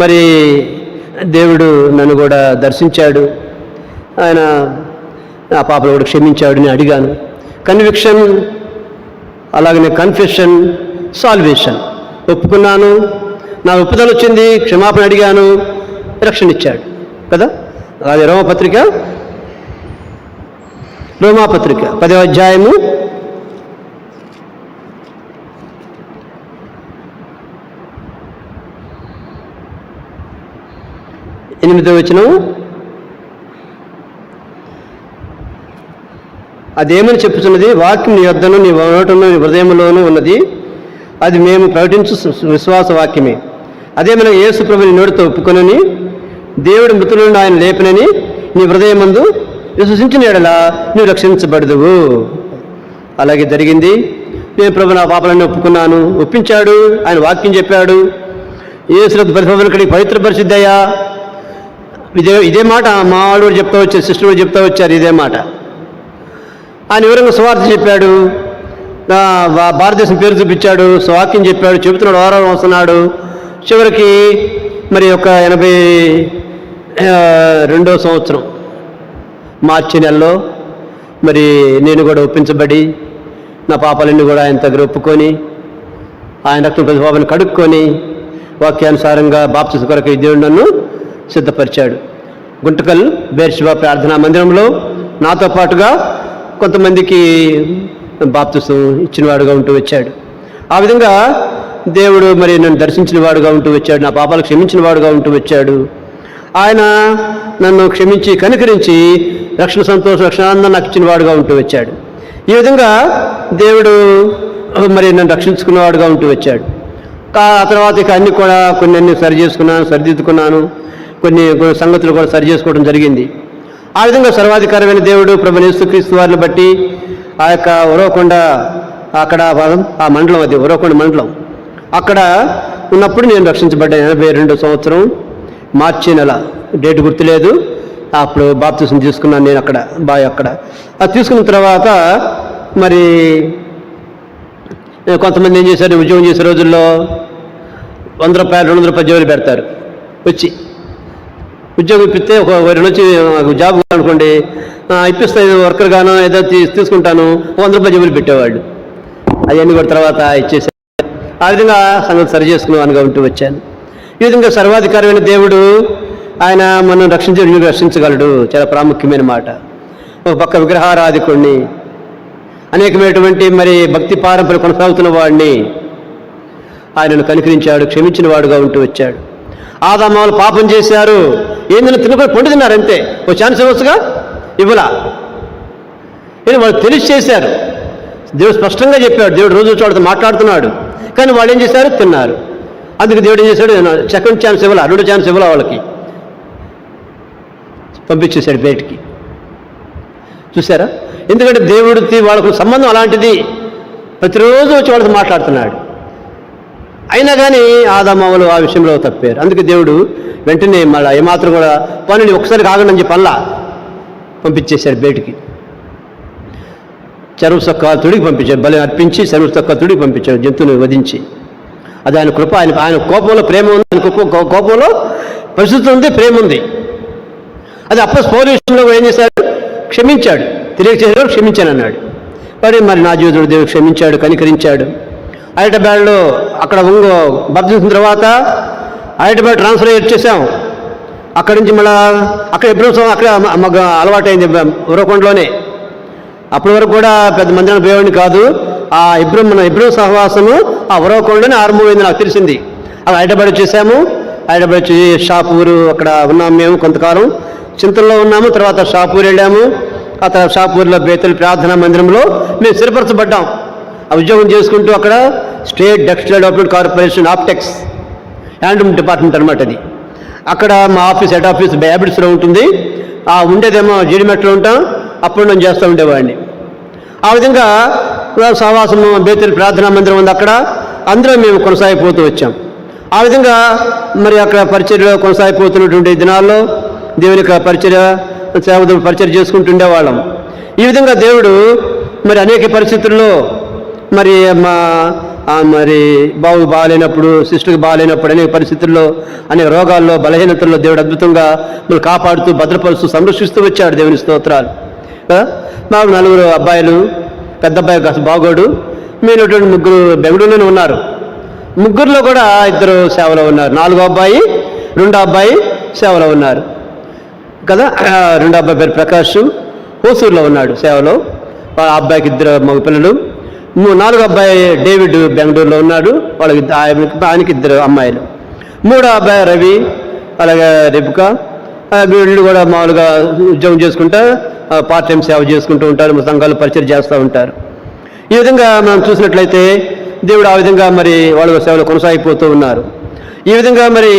మరి దేవుడు నన్ను కూడా దర్శించాడు. ఆయన ఆ పాపను కూడా క్షమించాడు. నేను అడిగాను. కన్విక్షన్, అలాగనే కన్ఫెషన్, సాల్వేషన్ ఒప్పుకున్నాను. నా ఒప్పుదల వచ్చింది, క్షమాపణ అడిగాను, రక్షణ ఇచ్చాడు కదా. అది రోమాపత్రిక 10వ అధ్యాయము 8వ వచనం. అదేమని చెప్పుచున్నది? వాక్యం నీ వద్దను, నీ నోటను, నీ హృదయంలోనూ ఉన్నది, అది మేము ప్రకటించు విశ్వాస వాక్యమే. అదేమైనా యేసు ప్రభుని నోటితో ఒప్పుకొనని దేవుడు మృతుల నుండి ఆయన లేపినని నీ హృదయమందు విశ్వసించిన యెడల నువ్వు రక్షించబడదువు. అలాగే జరిగింది. నేను ప్రభు నా పాపాలన్నీ ఒప్పుకున్నాను, ఒప్పించాడు, ఆయన వాక్యం చెప్పాడు. యేసు పరిశోధనకి పవిత్ర పరిశుద్ధయ్యా, ఇదే మాట మా వాళ్ళు చెప్తా వచ్చారు, సిస్టర్ కూడా చెప్తా వచ్చారు, ఇదే మాట. ఆయన వివరంగా సువార్త చెప్పాడు, భారతదేశం పేరు చూపించాడు, వాక్యం చెప్పాడు, చెబుతున్నాడు, వారం వస్తున్నాడు. చివరికి మరి ఒక 82వ సంవత్సరం మార్చి నెలలో మరి నేను కూడా ఒప్పించబడి నా పాపాలన్నీ కూడా ఆయన దగ్గర ఒప్పుకొని ఆయన రక్తం ప్రతి పాపాలను కడుక్కొని వాక్యానుసారంగా బాప్తిసం కొరకు దేవుడు నన్ను సిద్ధపరిచాడు. గుంటకల్ బేర్షిబా ప్రార్థనా మందిరంలో నాతో పాటుగా కొంతమందికి బాప్తిసం ఇచ్చినవాడుగా ఉంటూ వచ్చాడు. ఆ విధంగా దేవుడు మరి నన్ను దర్శించిన వాడుగా ఉంటూ వచ్చాడు, నా పాపాలు క్షమించిన వాడుగా ఉంటూ వచ్చాడు. ఆయన నన్ను క్షమించి కనికరించి రక్షణ సంతోష రక్షణానందం నాకు ఇచ్చిన వాడుగా ఉంటూ వచ్చాడు. ఈ విధంగా దేవుడు మరి నన్ను రక్షించుకున్నవాడుగా ఉంటూ వచ్చాడు. ఆ తర్వాత ఇక అన్ని కూడా కొన్ని సరి చేసుకున్నాను, సరిదిద్దుకున్నాను, కొన్ని సంగతులు కూడా సరి చేసుకోవడం జరిగింది. ఆ విధంగా సర్వాధికారమైన దేవుడు ప్రభువైన యేసుక్రీస్తు వారిని బట్టి ఆ యొక్క ఉరవకొండ, అక్కడ ఆ మండలం, అది ఉరవకొండ మండలం, అక్కడ ఉన్నప్పుడు నేను రక్షించబడ్డాను. 82వ సంవత్సరం మార్చి నెల, డేట్ గుర్తులేదు. అప్పుడు బాప్తిసం తీసుకున్నాను నేను అక్కడ అది తీసుకున్న తర్వాత మరి కొంతమంది ఏం చేశారు, ఉద్యోగం చేసే రోజుల్లో 100 రూపాయలు 200 రూపాయలు జోలు పెడతారు. వచ్చి ఉద్యోగం ఇప్పిస్తే ఒక 2 వచ్చి జాబ్ అనుకోండి, ఇప్పిస్తే వర్కర్ గాను ఏదో తీసుకుంటాను, 100 రూపాయలు జోలు పెట్టేవాళ్ళు. అవన్నీ కూడా తర్వాత ఇచ్చేసారు. ఆ విధంగా సంగతి సరి చేసుకునేవానుగా ఉంటూ వచ్చాను. ఈ విధంగా సర్వాధికారమైన దేవుడు ఆయన మనం రక్షించగలడు. చాలా ప్రాముఖ్యమైన మాట. ఒక పక్క విగ్రహారాధికుడిని, అనేకమైనటువంటి మరి భక్తి పారంపర్యం కొనసాగుతున్న వాడిని ఆయనను కనికరించాడు, క్షమించిన వాడుగా ఉంటూ వచ్చాడు. ఆదామాలు పాపం చేశారు, ఏందని తినకుండా పండు తిన్నారు, అంతే. ఓ ఛాన్స్ ఇవ్వచ్చుగా, ఇవ్వలా. వాళ్ళు తెలిసి చేశారు. దేవుడు స్పష్టంగా చెప్పాడు, దేవుడు రోజు వాళ్ళతో మాట్లాడుతున్నాడు, కానీ వాళ్ళు ఏం చేశారు, తిన్నారు. అందుకు దేవుడు ఏం చేశాడు, సెకండ్ ఛాన్స్ ఇవ్వాల, 2వ ఛాన్స్ ఇవ్వాల, వాళ్ళకి పంపించేశాడు బయటికి. చూసారా? ఎందుకంటే దేవుడికి వాళ్ళకు సంబంధం అలాంటిది, ప్రతిరోజు వచ్చి వాళ్ళతో మాట్లాడుతున్నాడు. అయినా కానీ ఆదామవ్వలు ఆ విషయంలో తప్పారు. అందుకే దేవుడు వెంటనే మళ్ళీ ఏమాత్రం కూడా పనులు ఒకసారి కాగండి అని చెప్పి అలా పంపించేశాడు బయటికి. చెరువు సొక్కాలు తుడికి పంపించాడు, బలి అర్పించి చెరువు సొక్కాలు తుడికి పంపించాడు, జంతువుని వధించి. అది ఆయన కృప. ఆయన కోపంలో ప్రేమ ఉంది, ఆయన కోపంలో పరిశుద్ధి ఉంది, ప్రేమ ఉంది. అది పౌలు విషయంలో ఏం చేశాడు, క్షమించాడు. తెలియచేసాడు, క్షమించాను అన్నాడు. మరి నా జీవితంలో దేవుడు క్షమించాడు, కనికరించాడు. హైదరాబాద్లో అక్కడ బాప్తిసం తర్వాత హైదరాబాద్ ట్రాన్స్ఫర్ వచ్చేసాం. అక్కడి నుంచి మళ్ళీ అక్కడ ఎప్పుడు అక్కడ మాకు అలవాటైంది ఉరవకొండలోనే. అప్పటి వరకు కూడా పెద్ద మందిరం పోయేవాడిని కాదు. మన ఇబ్రహీం సహవాసము ఆ ఉరవకొండలోనే ఆరంభమైంది నాకు తెలిసింది. అలా హైదరాబాద్ వచ్చేసాము. హైదరాబాద్ వచ్చి షాపూరు అక్కడ ఉన్నాము. మేము కొంతకాలం చింతల్లో ఉన్నాము. తర్వాత షాపూర్ వెళ్ళాము. ఆ తర్వాత షాపూర్లో బేతల్ ప్రార్థనా మందిరంలో మేము స్థిరపరచబడ్డాం. ఆ ఉద్యోగం చేసుకుంటూ అక్కడ state textile development corporation Optex handloom department అనమాట అది. అక్కడ మా ఆఫీస్, హెడ్ ఆఫీస్ బ్యాబిడ్స్లో ఉంటుంది. ఉండేదేమో జీడిమెట్లో ఉంటాం. అప్పుడు నేను చేస్తూ ఉండేవాడిని. ఆ విధంగా సహవాసము బేతల్ ప్రార్థనా మందిరం ఉంది అక్కడ. అందరూ మేము కొనసాగిపోతూ వచ్చాం. ఆ విధంగా మరి అక్కడ పరిచర్యలో కొనసాగిపోతున్నటువంటి దినాల్లో దేవుని యొక్క పరిచర్య చేసుకుంటుండేవాళ్ళం. ఈ విధంగా దేవుడు మరి అనేక పరిస్థితుల్లో మరి బాగాలేనప్పుడు, సిస్టర్కి బాగాలేనప్పుడు, అనేక పరిస్థితుల్లో, అనేక రోగాల్లో, బలహీనతల్లో దేవుడు అద్భుతంగా మనం కాపాడుతూ, భద్రపరుస్తూ, సంరక్షిస్తూ వచ్చాడు. దేవుని స్తోత్రాలు. మాకు 4 అబ్బాయిలు, పెద్ద అబ్బాయి కాస్త బాగోడు, మీనటువంటి 3 బెంగళూరులోనే ఉన్నారు. ముగ్గురులో కూడా ఇద్దరు సేవలో ఉన్నారు. 4వ అబ్బాయి 2వ అబ్బాయి సేవలో ఉన్నారు కదా. 2వ అబ్బాయి పేరు ప్రకాష్, హోసూరులో ఉన్నాడు సేవలో. ఆ అబ్బాయికి 2 మగ పిల్లలు. 4వ అబ్బాయి డేవిడ్ బెంగళూరులో ఉన్నాడు, వాళ్ళకి ఆయనకి 2 అమ్మాయిలు. 3వ అబ్బాయి రవి, అలాగే రెబికా. వీళ్ళు కూడా మామూలుగా ఉద్యోగం చేసుకుంటా పార్ట్ టైం సేవ చేసుకుంటూ ఉంటారు, సంఘాలు పరిచయం చేస్తూ ఉంటారు. ఈ విధంగా మనం చూసినట్లయితే దేవుడు ఆ విధంగా మరి వాళ్ళ సేవలు కొనసాగిపోతూ ఉన్నారు. ఈ విధంగా మరి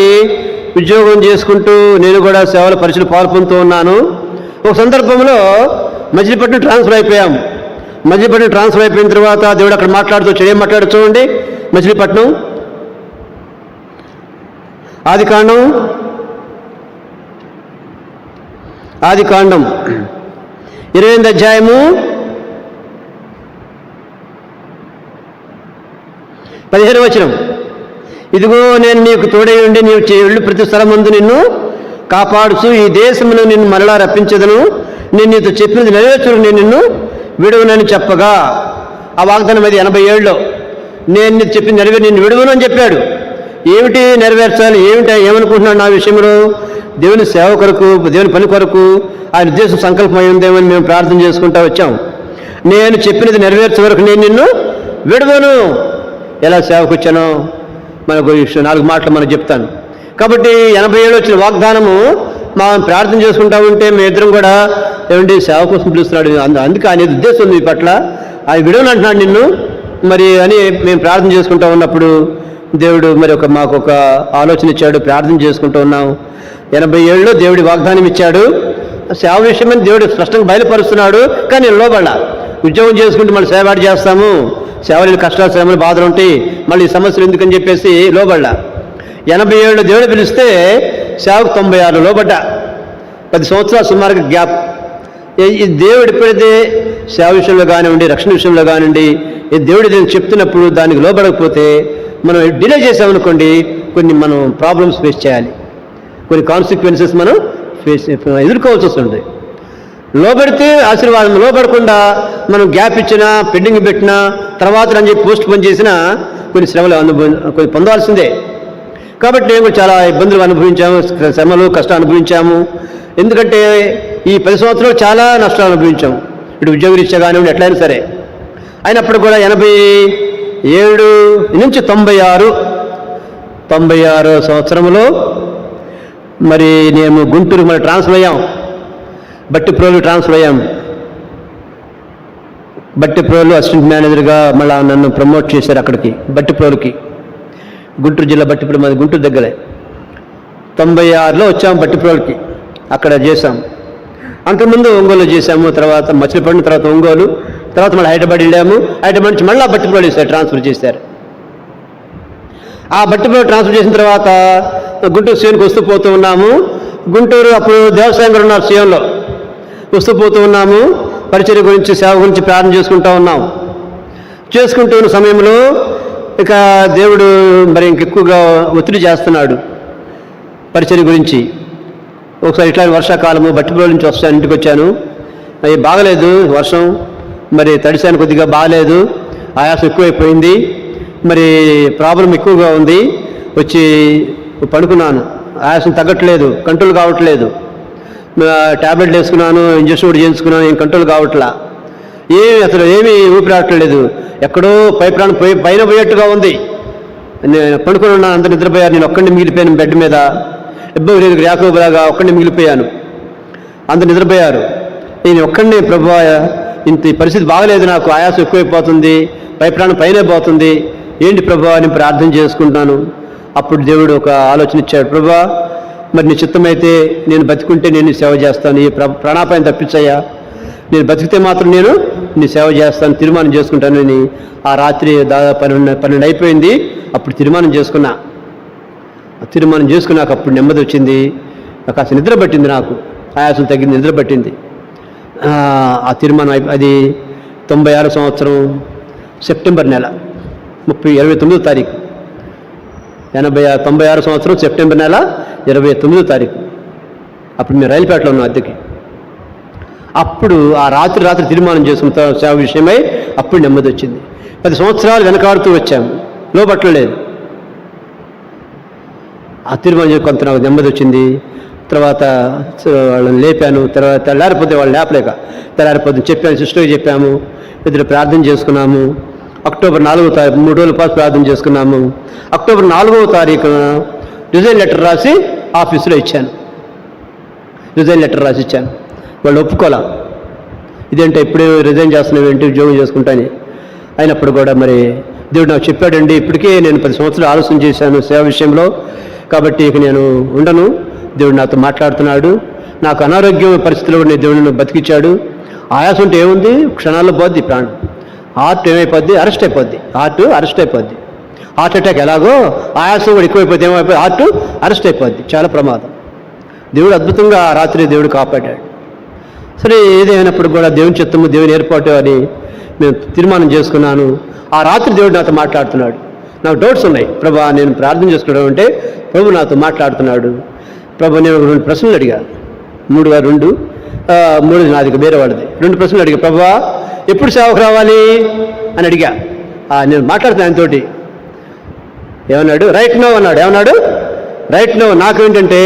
ఉద్యోగం చేసుకుంటూ నేను కూడా సేవల పరిచయం పాల్పొందుతూ ఉన్నాను. ఒక సందర్భంలో మచిలీపట్నం ట్రాన్స్ఫర్ అయిపోయాం. మచిలీపట్నం ట్రాన్స్ఫర్ అయిపోయిన తర్వాత దేవుడు అక్కడ మాట్లాడుతూ ఏం మాట్లాడు చూడండి. మచిలీపట్నం ఆదికాండం 28వ అధ్యాయము 15వ వచనం. ఇదిగో నేను నీకు తోడై ఉండి నీవు వెళ్ళు ప్రతి స్థలమందు నిన్ను కాపాడుచు ఈ దేశమును నిన్ను మరలా రప్పించదను, నేను నీతో చెప్పినది నెరవేర్చును, నేను నిన్ను విడువనని చెప్పగా. ఆ వాగ్దానం అది 87లో. నేను నీకు చెప్పింది నిన్ను విడువను అని చెప్పాడు. ఏమిటి నెరవేర్చాలి, ఏమనుకుంటున్నాడు నా విషయంలో? దేవుని సేవ కొరకు, దేవుని పని కొరకు ఆయన ఉద్దేశం సంకల్పమై ఉందేమని మేము ప్రార్థన చేసుకుంటూ వచ్చాం. నేను చెప్పినది నెరవేర్చే వరకు నేను నిన్ను విడవను. ఎలా సేవకు వచ్చానో మనకు 4 మాటలు మనం చెప్తాను. కాబట్టి 87 వచ్చిన వాగ్దానము మనం ప్రార్థన చేసుకుంటా ఉంటే మీ ఇద్దరం కూడా ఏమండి సేవ కోసం పిలుస్తున్నాడు, అందుకే ఆయన ఉద్దేశం ఉంది మీ పట్ల, ఆయన విడవను అంటున్నాడు నిన్ను మరి అని మేము ప్రార్థన చేసుకుంటూ ఉన్నప్పుడు దేవుడు మరి మాకు ఒక ఆలోచన ఇచ్చాడు. ప్రార్థన చేసుకుంటూ ఉన్నాం. 87లో దేవుడి వాగ్దానం ఇచ్చాడు. సేవ విషయమని దేవుడు స్పష్టంగా బయలుపరుస్తున్నాడు. కానీ లోబడ ఉద్యోగం చేసుకుంటూ మళ్ళీ సేవాడు చేస్తాము, సేవలు కష్టాలు శ్రమలు బాధలు ఉంటాయి, మళ్ళీ ఈ సమస్యలు ఎందుకని చెప్పేసి లోబడ్డ. 87లో దేవుడు పిలిస్తే సేవకు 96 లోబడ్డ. 10 సంవత్సరాలు సుమారుగా గ్యాప్. ఈ దేవుడు ఎప్పుడైతే సేవ విషయంలో కానివ్వండి, రక్షణ విషయంలో కానివ్వండి, దేవుడు ఏదైనా చెప్తున్నప్పుడు దానికి లోబడకపోతే మనం డిలే చేసామనుకోండి, కొన్ని మనం ప్రాబ్లమ్స్ ఫేస్ చేయాలి, కొన్ని కాన్సిక్వెన్సెస్ మనం ఎదుర్కోవాల్సి వస్తుంది. లోబడితే ఆశీర్వాదం, లోబడకుండా మనం గ్యాప్ ఇచ్చినా, పెండింగ్ పెట్టినా, తర్వాత అని చెప్పి పోస్ట్ పోన్ చేసినా కొన్ని శ్రమలు కొన్ని పొందవలసిందే. కాబట్టి మేము చాలా ఇబ్బందులు అనుభవించాము, శ్రమలు కష్టాలు అనుభవించాము. ఎందుకంటే ఈ 10 సంవత్సరాలు చాలా నష్టాలు అనుభవించాము, ఇటు ఉద్యోగరీత్యా కానివ్వండి, ఎట్లయినా సరే. అయినప్పుడు కూడా 87 నుంచి 96 సంవత్సరంలో మరి మేము గుంటూరు మళ్ళీ ట్రాన్స్ఫర్ అయ్యాం. బట్టిప్రోలు ట్రాన్స్ఫర్ అయ్యాం. బట్టిప్రోలు అసిస్టెంట్ మేనేజర్గా మళ్ళీ నన్ను ప్రమోట్ చేశారు అక్కడికి, బట్టిప్రోలుకి. గుంటూరు జిల్లా బట్టిప్రోలు, మాది గుంటూరు దగ్గరే. 96లో వచ్చాము బట్టిప్రోలుకి, అక్కడ చేశాం. అంతకుముందు ఒంగోలు చేశాము, తర్వాత మచిలీపట్నం, తర్వాత ఒంగోలు, తర్వాత మళ్ళీ హైదరాబాద్ వెళ్ళాము. హైదరాబాద్ నుంచి మళ్ళీ బట్టిప్రోలు చేశారు, ట్రాన్స్ఫర్ చేశారు. ఆ బట్టిప్రోలు ట్రాన్స్ఫర్ చేసిన తర్వాత గుంటూరు సీఎంకి వస్తూ పోతూ ఉన్నాము. గుంటూరు అప్పుడు దేవసాయం గారు ఉన్నారు సీఎంలో. వస్తూ పోతూ ఉన్నాము, పరిచర్య గురించి, సేవ గురించి ప్రార్థన చేసుకుంటూ ఉన్నాం. చేసుకుంటూ ఉన్న సమయంలో ఇక దేవుడు మరి ఇంకెక్కువగా ఒత్తిడి చేస్తున్నాడు పరిచర్య గురించి. ఒకసారి ఇట్లా వర్షాకాలము బట్టిప్రోలు నుంచి వస్తాను, ఇంటికి వచ్చాను. అవి బాగలేదు, వర్షం మరి తడిశాను, కొద్దిగా బాగలేదు, ఆయాసం ఎక్కువైపోయింది, మరి ప్రాబ్లం ఎక్కువగా ఉంది. వచ్చి పడుకున్నాను, ఆయాసం తగ్గట్లేదు, కంట్రోల్ కావట్లేదు. ట్యాబ్లెట్లు వేసుకున్నాను, ఇంజక్షన్ కూడా చేయించుకున్నాను, ఏం కంట్రోల్ కావట్లా. అసలు ఏమీ ఊపిరాడట్లేదు, ఎక్కడో ప్రాణం పైన పోయేట్టుగా ఉంది. నేను పడుకుని ఉన్నాను, అంత నిద్రపోయాను. నేను ఒక్కడిని మిగిలిపోయాను బెడ్ మీద, ఇబ్బంది లేదు, యాకోబులాగా ఒక్కడిని మిగిలిపోయాను. అంత నిద్రపోయారు. నేను ఒక్కడిని, ప్రభువా ఇంత పరిస్థితి బాగలేదు, నాకు ఆయాసం ఎక్కువైపోతుంది, ప్రాణం పైనే పోతుంది, ఏంటి ప్రభువా అని ప్రార్థన చేసుకుంటున్నాను. అప్పుడు దేవుడు ఒక ఆలోచన ఇచ్చాడు. ప్రభువా మరి నీ చిత్తమైతే నేను బతికుంటే నేను సేవ చేస్తాను, ఈ ప్రాణాపాయం తప్పించయ్యా, నేను బతికితే మాత్రం నేను నీ సేవ చేస్తాను, తీర్మానం చేసుకుంటానని. ఆ రాత్రి దాదాపు 12 అయిపోయింది. అప్పుడు తీర్మానం చేసుకున్నా. తీర్మానం చేసుకున్నాక అప్పుడు నెమ్మది వచ్చింది, కాస్త నిద్ర పట్టింది, నాకు ఆయాసం తగ్గింది, నిద్ర పట్టింది. ఆ తీర్మానం అది 96 సంవత్సరం సెప్టెంబర్ నెల 29వ తారీఖు. 96 సంవత్సరం సెప్టెంబర్ నెల 29వ తారీఖు. అప్పుడు మేము రైలుపేటలో ఉన్నాం అద్దెకి. అప్పుడు ఆ రాత్రి తీర్మానం చేసుకున్న సేవ విషయమై అప్పుడు నెమ్మది వచ్చింది. 10 సంవత్సరాలు వెనకాడుతూ వచ్చాము, లోబట్టలేదు. ఆ తీర్మానం కొంత నాకు నెమ్మది వచ్చింది. తర్వాత వాళ్ళని లేపాను. తర్వాత తెల్లారిపోతే వాళ్ళు లేపలేక తెల్లారిపోతే చెప్పాను, సిస్టర్కి చెప్పాము, ఇద్దరు ప్రార్థన చేసుకున్నాము. అక్టోబర్ 4వ తారీఖు 3 రోజుల పాటు ప్రార్థన చేసుకున్నాము. అక్టోబర్ 4వ తారీఖున రిజైన్ లెటర్ రాసి ఆఫీసులో ఇచ్చాను. రిజైన్ లెటర్ రాసి ఇచ్చాను. వాళ్ళు ఒప్పుకోలే. ఇదేంటే ఇప్పుడే రిజైన్ చేస్తున్నావు ఏంటి, ఉద్యోగం చేసుకుంటాను. అయినప్పుడు కూడా మరి దేవుడు నాకు చెప్పాడండి, ఇప్పటికే నేను 10 సంవత్సరాలు ఆలోచన చేశాను సేవ విషయంలో, కాబట్టి ఇక నేను ఉండను. దేవుడు నాతో మాట్లాడుతున్నాడు. నాకు అనారోగ్యం పరిస్థితుల్లో కూడా నేను దేవుడిని బతికిచ్చాడు. ఆయాసం ఉంటే ఏముంది, క్షణాల్లో పోద్ది ప్రాణం. హార్ట్ ఏమైపోద్ది, అరెస్ట్ అయిపోద్ది. హార్ట్ అరెస్ట్ అయిపోద్ది. హార్ట్ అటాక్ ఎలాగో ఆయాసం కూడా ఎక్కువైపోతే ఏమైపోద్ది, హార్ట్ అరెస్ట్ అయిపోద్ది. చాలా ప్రమాదం. దేవుడు అద్భుతంగా ఆ రాత్రి దేవుడు కాపాడాడు. సరే, ఏదైనప్పుడు కూడా దేవుని చిత్తము, దేవుని ఏర్పాటు అని నేను తీర్మానం చేసుకున్నాను. ఆ రాత్రి దేవుడు నాతో మాట్లాడుతున్నాడు. నాకు డౌట్స్ ఉన్నాయి. ప్రభా, నేను ప్రార్థన చేసుకోవడం అంటే ప్రభు నాతో మాట్లాడుతున్నాడు. ప్రభు, నేను 2 ప్రశ్నలు అడిగా. 3 నాది వేరే వాడిది. 2 ప్రశ్నలు అడిగా. ప్రభా, ఎప్పుడు సేవకు రావాలి అని అడిగా. నేను మాట్లాడుతున్నాను ఆయనతోటి. ఏమన్నాడు? రైట్ నో అన్నాడు. ఏమన్నాడు? Right no. నాకేంటంటే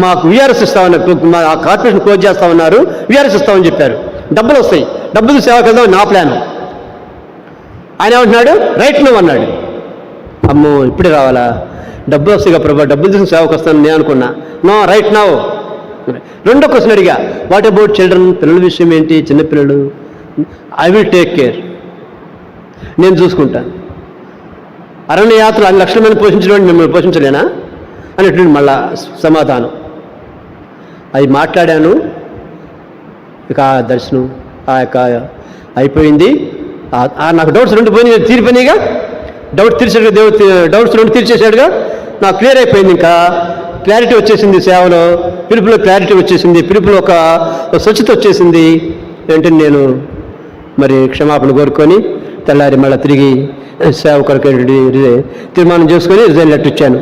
మాకు విఆర్ఎస్ ఇస్తామన్నారు, మా కార్పొరేషన్ క్లోజ్ చేస్తామన్నారు, విఆర్ఎస్ ఇస్తామని చెప్పారు. డబ్బులు వస్తాయి, డబ్బులు సేవకు వెళ్దాం నా ప్లాన్. ఆయన ఏమంటున్నాడు? రైట్ నో అన్నాడు. అమ్మో, ఇప్పుడే రావాలా? డబ్బులు వస్తాయి కదా ప్రభా, డబ్బులు తీసుకుని సేవకు వస్తాను నేను అనుకున్నా. No, right no. 2వ క్వశ్చన్ అడిగా. What about children? పిల్లల విషయం ఏంటి? చిన్నపిల్లలు. I will take care. నేను చూసుకుంటాను. అరణ్య యాత్రలు 2 లక్షల మంది పోషించడం మిమ్మల్ని పోషించలేనా అనేటువంటి మళ్ళా సమాధానం. అది మాట్లాడాను. ఇక ఆ దర్శనం ఆ యొక్క అయిపోయింది. నాకు డౌట్స్ 2 పోయినాయి, తీరిపోయినాయిగా. డౌట్ తీర్చాడుగా దేవుడు, డౌట్స్ 2 తీర్చేశాడుగా. నాకు క్లియర్ అయిపోయింది. ఇంకా క్లారిటీ వచ్చేసింది. సేవలో పిలుపులో క్లారిటీ వచ్చేసింది. పిలుపులో ఒక స్వచ్ఛత వచ్చేసింది. వెంటనే నేను మరి క్షమాపణ కోరుకొని తెల్లారి మళ్ళీ తిరిగి సేవ కొరకు తీర్మానం చేసుకొని రిజైన్ లెటర్ ఇచ్చాను.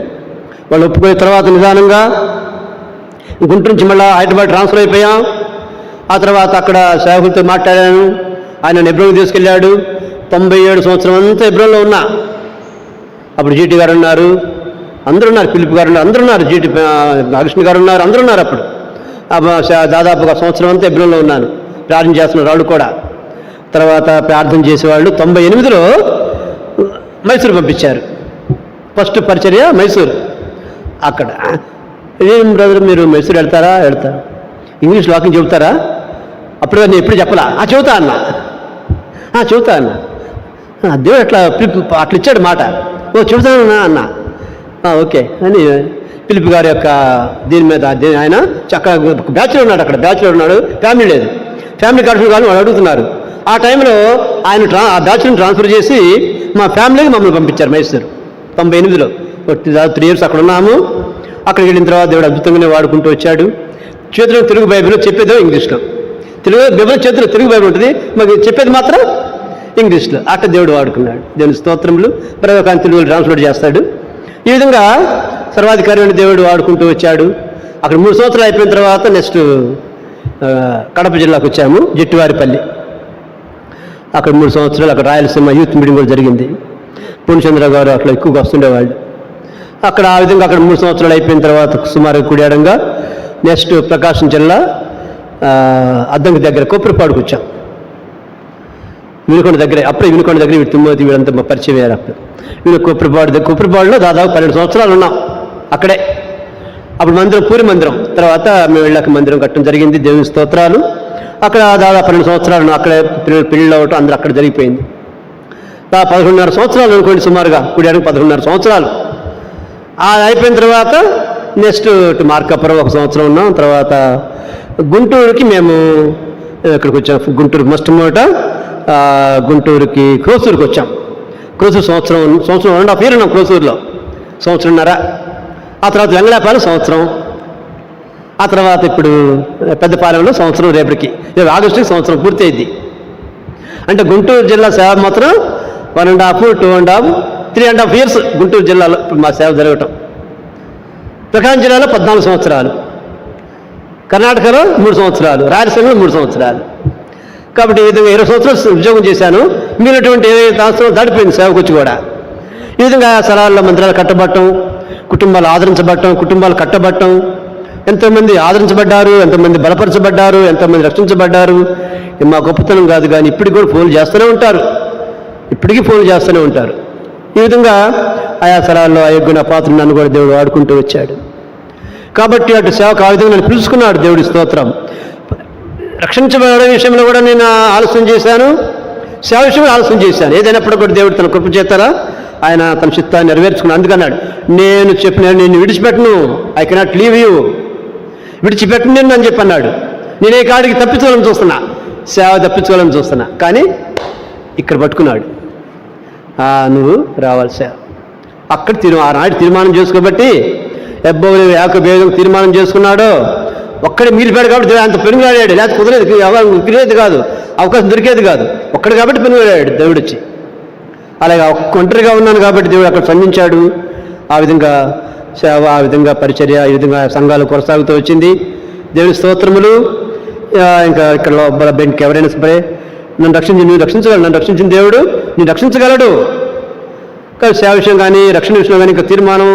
వాళ్ళు ఒప్పుకునే తర్వాత నిదానంగా గుంటూరు నుంచి మళ్ళీ హైదరాబాద్ ట్రాన్స్ఫర్ అయిపోయాం. ఆ తర్వాత అక్కడ సేవకులతో మాట్లాడాను. ఆయన ఎబ్రోకి తీసుకెళ్ళాడు. 97 సంవత్సరం అంతా ఎబ్రోలో ఉన్నా. అప్పుడు జీటీ గారు ఉన్నారు, అందరూ ఉన్నారు, పిలుపు గారు ఉన్నారు, అందరూ ఉన్నారు, జీటీ నాగకృష్ణ గారు ఉన్నారు, అందరూ ఉన్నారు. అప్పుడు దాదాపుగా సంవత్సరం అంతా ఎబ్రోలో ఉన్నాను. ప్రార్థన చేస్తున్నారు వాళ్ళు కూడా. తర్వాత ప్రార్థన చేసేవాళ్ళు 98లో మైసూరు పంపించారు. ఫస్ట్ పరిచర్య మైసూరు. అక్కడ ఏం బ్రదర్ మీరు మైసూరు వెళ్తారా? వెళ్తారు. ఇంగ్లీష్ వాకింగ్ చెబుతారా? అప్పుడు నేను ఎప్పుడు చెప్పలా. చెబుతా అన్న. చెబుతా అన్న. దేవుడు అట్లా ఇచ్చాడు మాట. చెబుతానన్నా అన్న. ఓకే అని పిలుపు గారి యొక్క దీని మీద ఆయన చక్కగా బ్యాచులర్ ఉన్నాడు. అక్కడ బ్యాచులర్ ఉన్నాడు, ఫ్యామిలీ లేదు. ఫ్యామిలీ కార్డు కానీ వాళ్ళు అడుగుతున్నారు. ఆ టైంలో ఆయన ఆ బ్యాచులర్ని ట్రాన్స్ఫర్ చేసి మా ఫ్యామిలీకి మమ్మల్ని పంపించారు మైసూరు 98లో. 3 ఇయర్స్ అక్కడ ఉన్నాము. అక్కడికి వెళ్ళిన తర్వాత దేవుడు అద్భుతంగానే వాడుకుంటూ వచ్చాడు. చేతిలో తెలుగు బైబిల్, చెప్పేదో ఇంగ్లీష్లో. తెలుగు బైబిల్ చేతిలో తెలుగు బైబిల్ ఉంటుంది, మాకు చెప్పేది మాత్రం ఇంగ్లీష్లో. అట్లా దేవుడు వాడుకున్నాడు. దేవుని స్తోత్రములు. ప్రవేకాన్ని తెలుగులో ట్రాన్స్లేట్ చేస్తాడు. ఈ విధంగా సర్వాధికారి దేవుడు వాడుకుంటూ వచ్చాడు. అక్కడ 3 సంవత్సరాలు అయిపోయిన తర్వాత నెక్స్ట్ కడప జిల్లాకు వచ్చాము, జట్టివారిపల్లి. అక్కడ 3 సంవత్సరాలు అక్కడ రాయలసీమ యూత్ మీటింగ్ కూడా జరిగింది. పూర్ణచంద్ర గారు అట్లా ఎక్కువగా వస్తుండేవాళ్ళు. అక్కడ ఆ విధంగా అక్కడ 3 సంవత్సరాలు అయిపోయిన తర్వాత సుమారు కుడియాడంగా నెక్స్ట్ ప్రకాశం జిల్లా అద్దంకి దగ్గర కొప్పరిపాడుకు వచ్చాం. వినుకొండ దగ్గర, అప్పుడే వినుకొండ దగ్గర వీడు తిమ్మతి వీళ్ళంతా పరిచయం అయ్యారు. అప్పుడు వీళ్ళు కొప్పరిపాడులో దాదాపు 12 సంవత్సరాలు ఉన్నాం అక్కడే. అప్పుడు మందిరం, పూరి మందిరం. తర్వాత మేము వెళ్ళాక మందిరం కట్టడం జరిగింది. దేవుని స్తోత్రాలు. అక్కడ దాదాపు 12 సంవత్సరాలు అక్కడే పెళ్ళి అవ్వటం అందరూ అక్కడ జరిగిపోయింది. 11.5 సంవత్సరాలు అనుకోండి సుమారుగా. కుడియానికి 11.5 సంవత్సరాలు. అయిపోయిన తర్వాత నెక్స్ట్ మార్కాపురం 1 సంవత్సరం ఉన్నాం. తర్వాత గుంటూరుకి మేము ఇక్కడికి వచ్చాం. గుంటూరుకి మొట్టమొదట గుంటూరుకి క్రోసూరుకి వచ్చాం. క్రోసూరు సంవత్సరం 1.5 ఇయర్ ఉన్నాం క్రోసూరులో, 1.5 సంవత్సరం. ఆ తర్వాత వెంగళాపాలెం సంవత్సరం. ఆ తర్వాత ఇప్పుడు పెద్దపాలెంలో సంవత్సరం. రేపటికి ఆగస్టుకి సంవత్సరం పూర్తి అయింది. అంటే గుంటూరు జిల్లా సేవ మాత్రం 1.5, 2.5, 3.5 ఇయర్స్ గుంటూరు జిల్లాలో మా సేవ జరగటం. ప్రకాశం జిల్లాలో 14 సంవత్సరాలు, కర్ణాటకలో 3 సంవత్సరాలు, రాయలసీమలో 3 సంవత్సరాలు. కాబట్టి ఈ విధంగా 20 సంవత్సరాలు ఉద్యోగం చేశాను. మిగిలినటువంటి 20 సంవత్సరాలు దాటిపోయింది సేవకు వచ్చి కూడా. ఈ విధంగా స్థలాల్లో మందిరాలు కట్టబట్టం, కుటుంబాలు ఆదరించబడటం, కుటుంబాలు కట్టబడటం, ఎంతోమంది ఆదరించబడ్డారు, ఎంతోమంది బలపరచబడ్డారు, ఎంతోమంది రక్షించబడ్డారు. ఇది మా గొప్పతనం కాదు, కానీ ఇప్పటికి కూడా ఫోన్లు చేస్తూనే ఉంటారు, ఇప్పటికీ ఫోన్లు చేస్తూనే ఉంటారు. ఈ విధంగా ఆయా స్థలాల్లో అయోగ్యున పాత్రను నన్ను కూడా దేవుడు వాడుకుంటూ వచ్చాడు. కాబట్టి అటు సేవకు ఆ విధంగా నన్ను పిలుచుకున్నాడు దేవుడి స్తోత్రం. రక్షించబడే విషయంలో కూడా నేను ఆలస్యం చేశాను, సేవ విషయంలో ఆలస్యం చేశాను. ఏదైనప్పుడు కూడా దేవుడు తన కృప చేస్తారా ఆయన తన చిత్తాన్ని నెరవేర్చుకున్నాడు. అందుకన్నాడు, నేను విడిచిపెట్టను, ఐ కెనాట్ లీవ్ యూ, విడిచిపెట్టను నేను అని చెప్పి అన్నాడు. నేను ఏ కాడికి తప్పించుకోవాలని చూస్తున్నా, సేవ తప్పించుకోవాలని చూస్తున్నా, కానీ ఇక్కడ పట్టుకున్నాడు, నువ్వు రావాలి సేవ. అక్కడ ఆనాడు తీర్మానం చేసుకోబట్టి ఎబ్బోలు ఏకభేదం తీర్మానం చేసుకున్నాడో ఒక్కడే మిగిలిపోయాడు కాబట్టి అంత పెనుగాడాడు. లేకపోతే కుదిరేది కాదు, అవకాశం దొరికేది కాదు. ఒక్కడు కాబట్టి పెనుగాడాడు దేవుడు వచ్చి. అలాగే ఒంటరిగా ఉన్నాను కాబట్టి దేవుడు అక్కడ స్పందించాడు. ఆ విధంగా సేవ, ఆ విధంగా పరిచర్య, ఈ విధంగా సంఘాలు కొనసాగుతూ వచ్చింది. దేవుడి స్తోత్రములు. ఇంకా ఇక్కడ బెంట్కి ఎవరైనా సరే నన్ను నువ్వు రక్షించగలడు, నన్ను రక్షించిన దేవుడు నేను రక్షించగలడు. కానీ సేవ విషయం కానీ రక్షణ విషయంలో కానీ ఇంకా తీర్మానం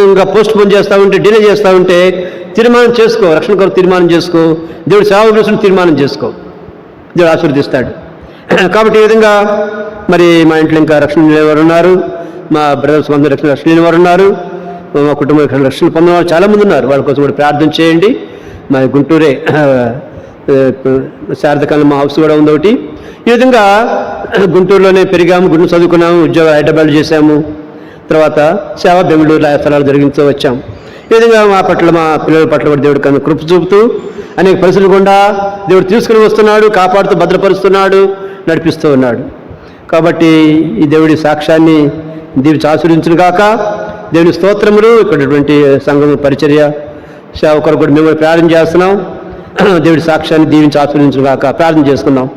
ఇంకా పోస్ట్ పోన్ చేస్తూ ఉంటే, డిలే చేస్తూ ఉంటే తీర్మానం చేసుకో, రక్షణ కొరకు తీర్మానం చేసుకో, దేవుడు సేవ విషయంలో తీర్మానం చేసుకో, దేవుడు ఆశీర్వదిస్తాడు. కాబట్టి ఈ విధంగా మరి మా ఇంట్లో ఇంకా రక్షణ వారు ఉన్నారు, మా బ్రదర్స్ అందరూ రక్షణ లేని వారు ఉన్నారు, మా కుటుంబం రక్షణ పొందిన వారు చాలామంది ఉన్నారు. వాళ్ళ కోసం కూడా ప్రార్థన చేయండి. మా గుంటూరే శారదకాలం మా హౌస్ కూడా ఉంది ఒకటి. ఈ విధంగా గుంటూరులోనే పెరిగాము, గుంటూరు చదువుకున్నాము, ఉద్యోగం హైదరాబాద్ చేశాము, తర్వాత సేవ బెంగళూరు స్థలాలు జరిగించూ వచ్చాం. ఈ విధంగా మా పట్ల, మా పిల్లల పట్ల కూడా దేవుడు కన్నా కృప చూపుతూ అనేక పరిస్థితులు గుండా దేవుడు తీసుకుని వస్తున్నాడు, కాపాడుతూ భద్రపరుస్తున్నాడు, నడిపిస్తూ ఉన్నాడు. కాబట్టి ఈ దేవుడి సాక్ష్యాన్ని దీవించి ఆశీర్వదించును గాక. దేవుని స్తోత్రములు. ఇక్కడటువంటి సంఘం పరిచర్య సేవ కొరకు కూడా మేము ప్రార్థన చేస్తున్నాం. దేవుడి సాక్ష్యాన్ని దీవించి ఆశీర్వదించును గాక. ప్రార్థన చేసుకుందాం.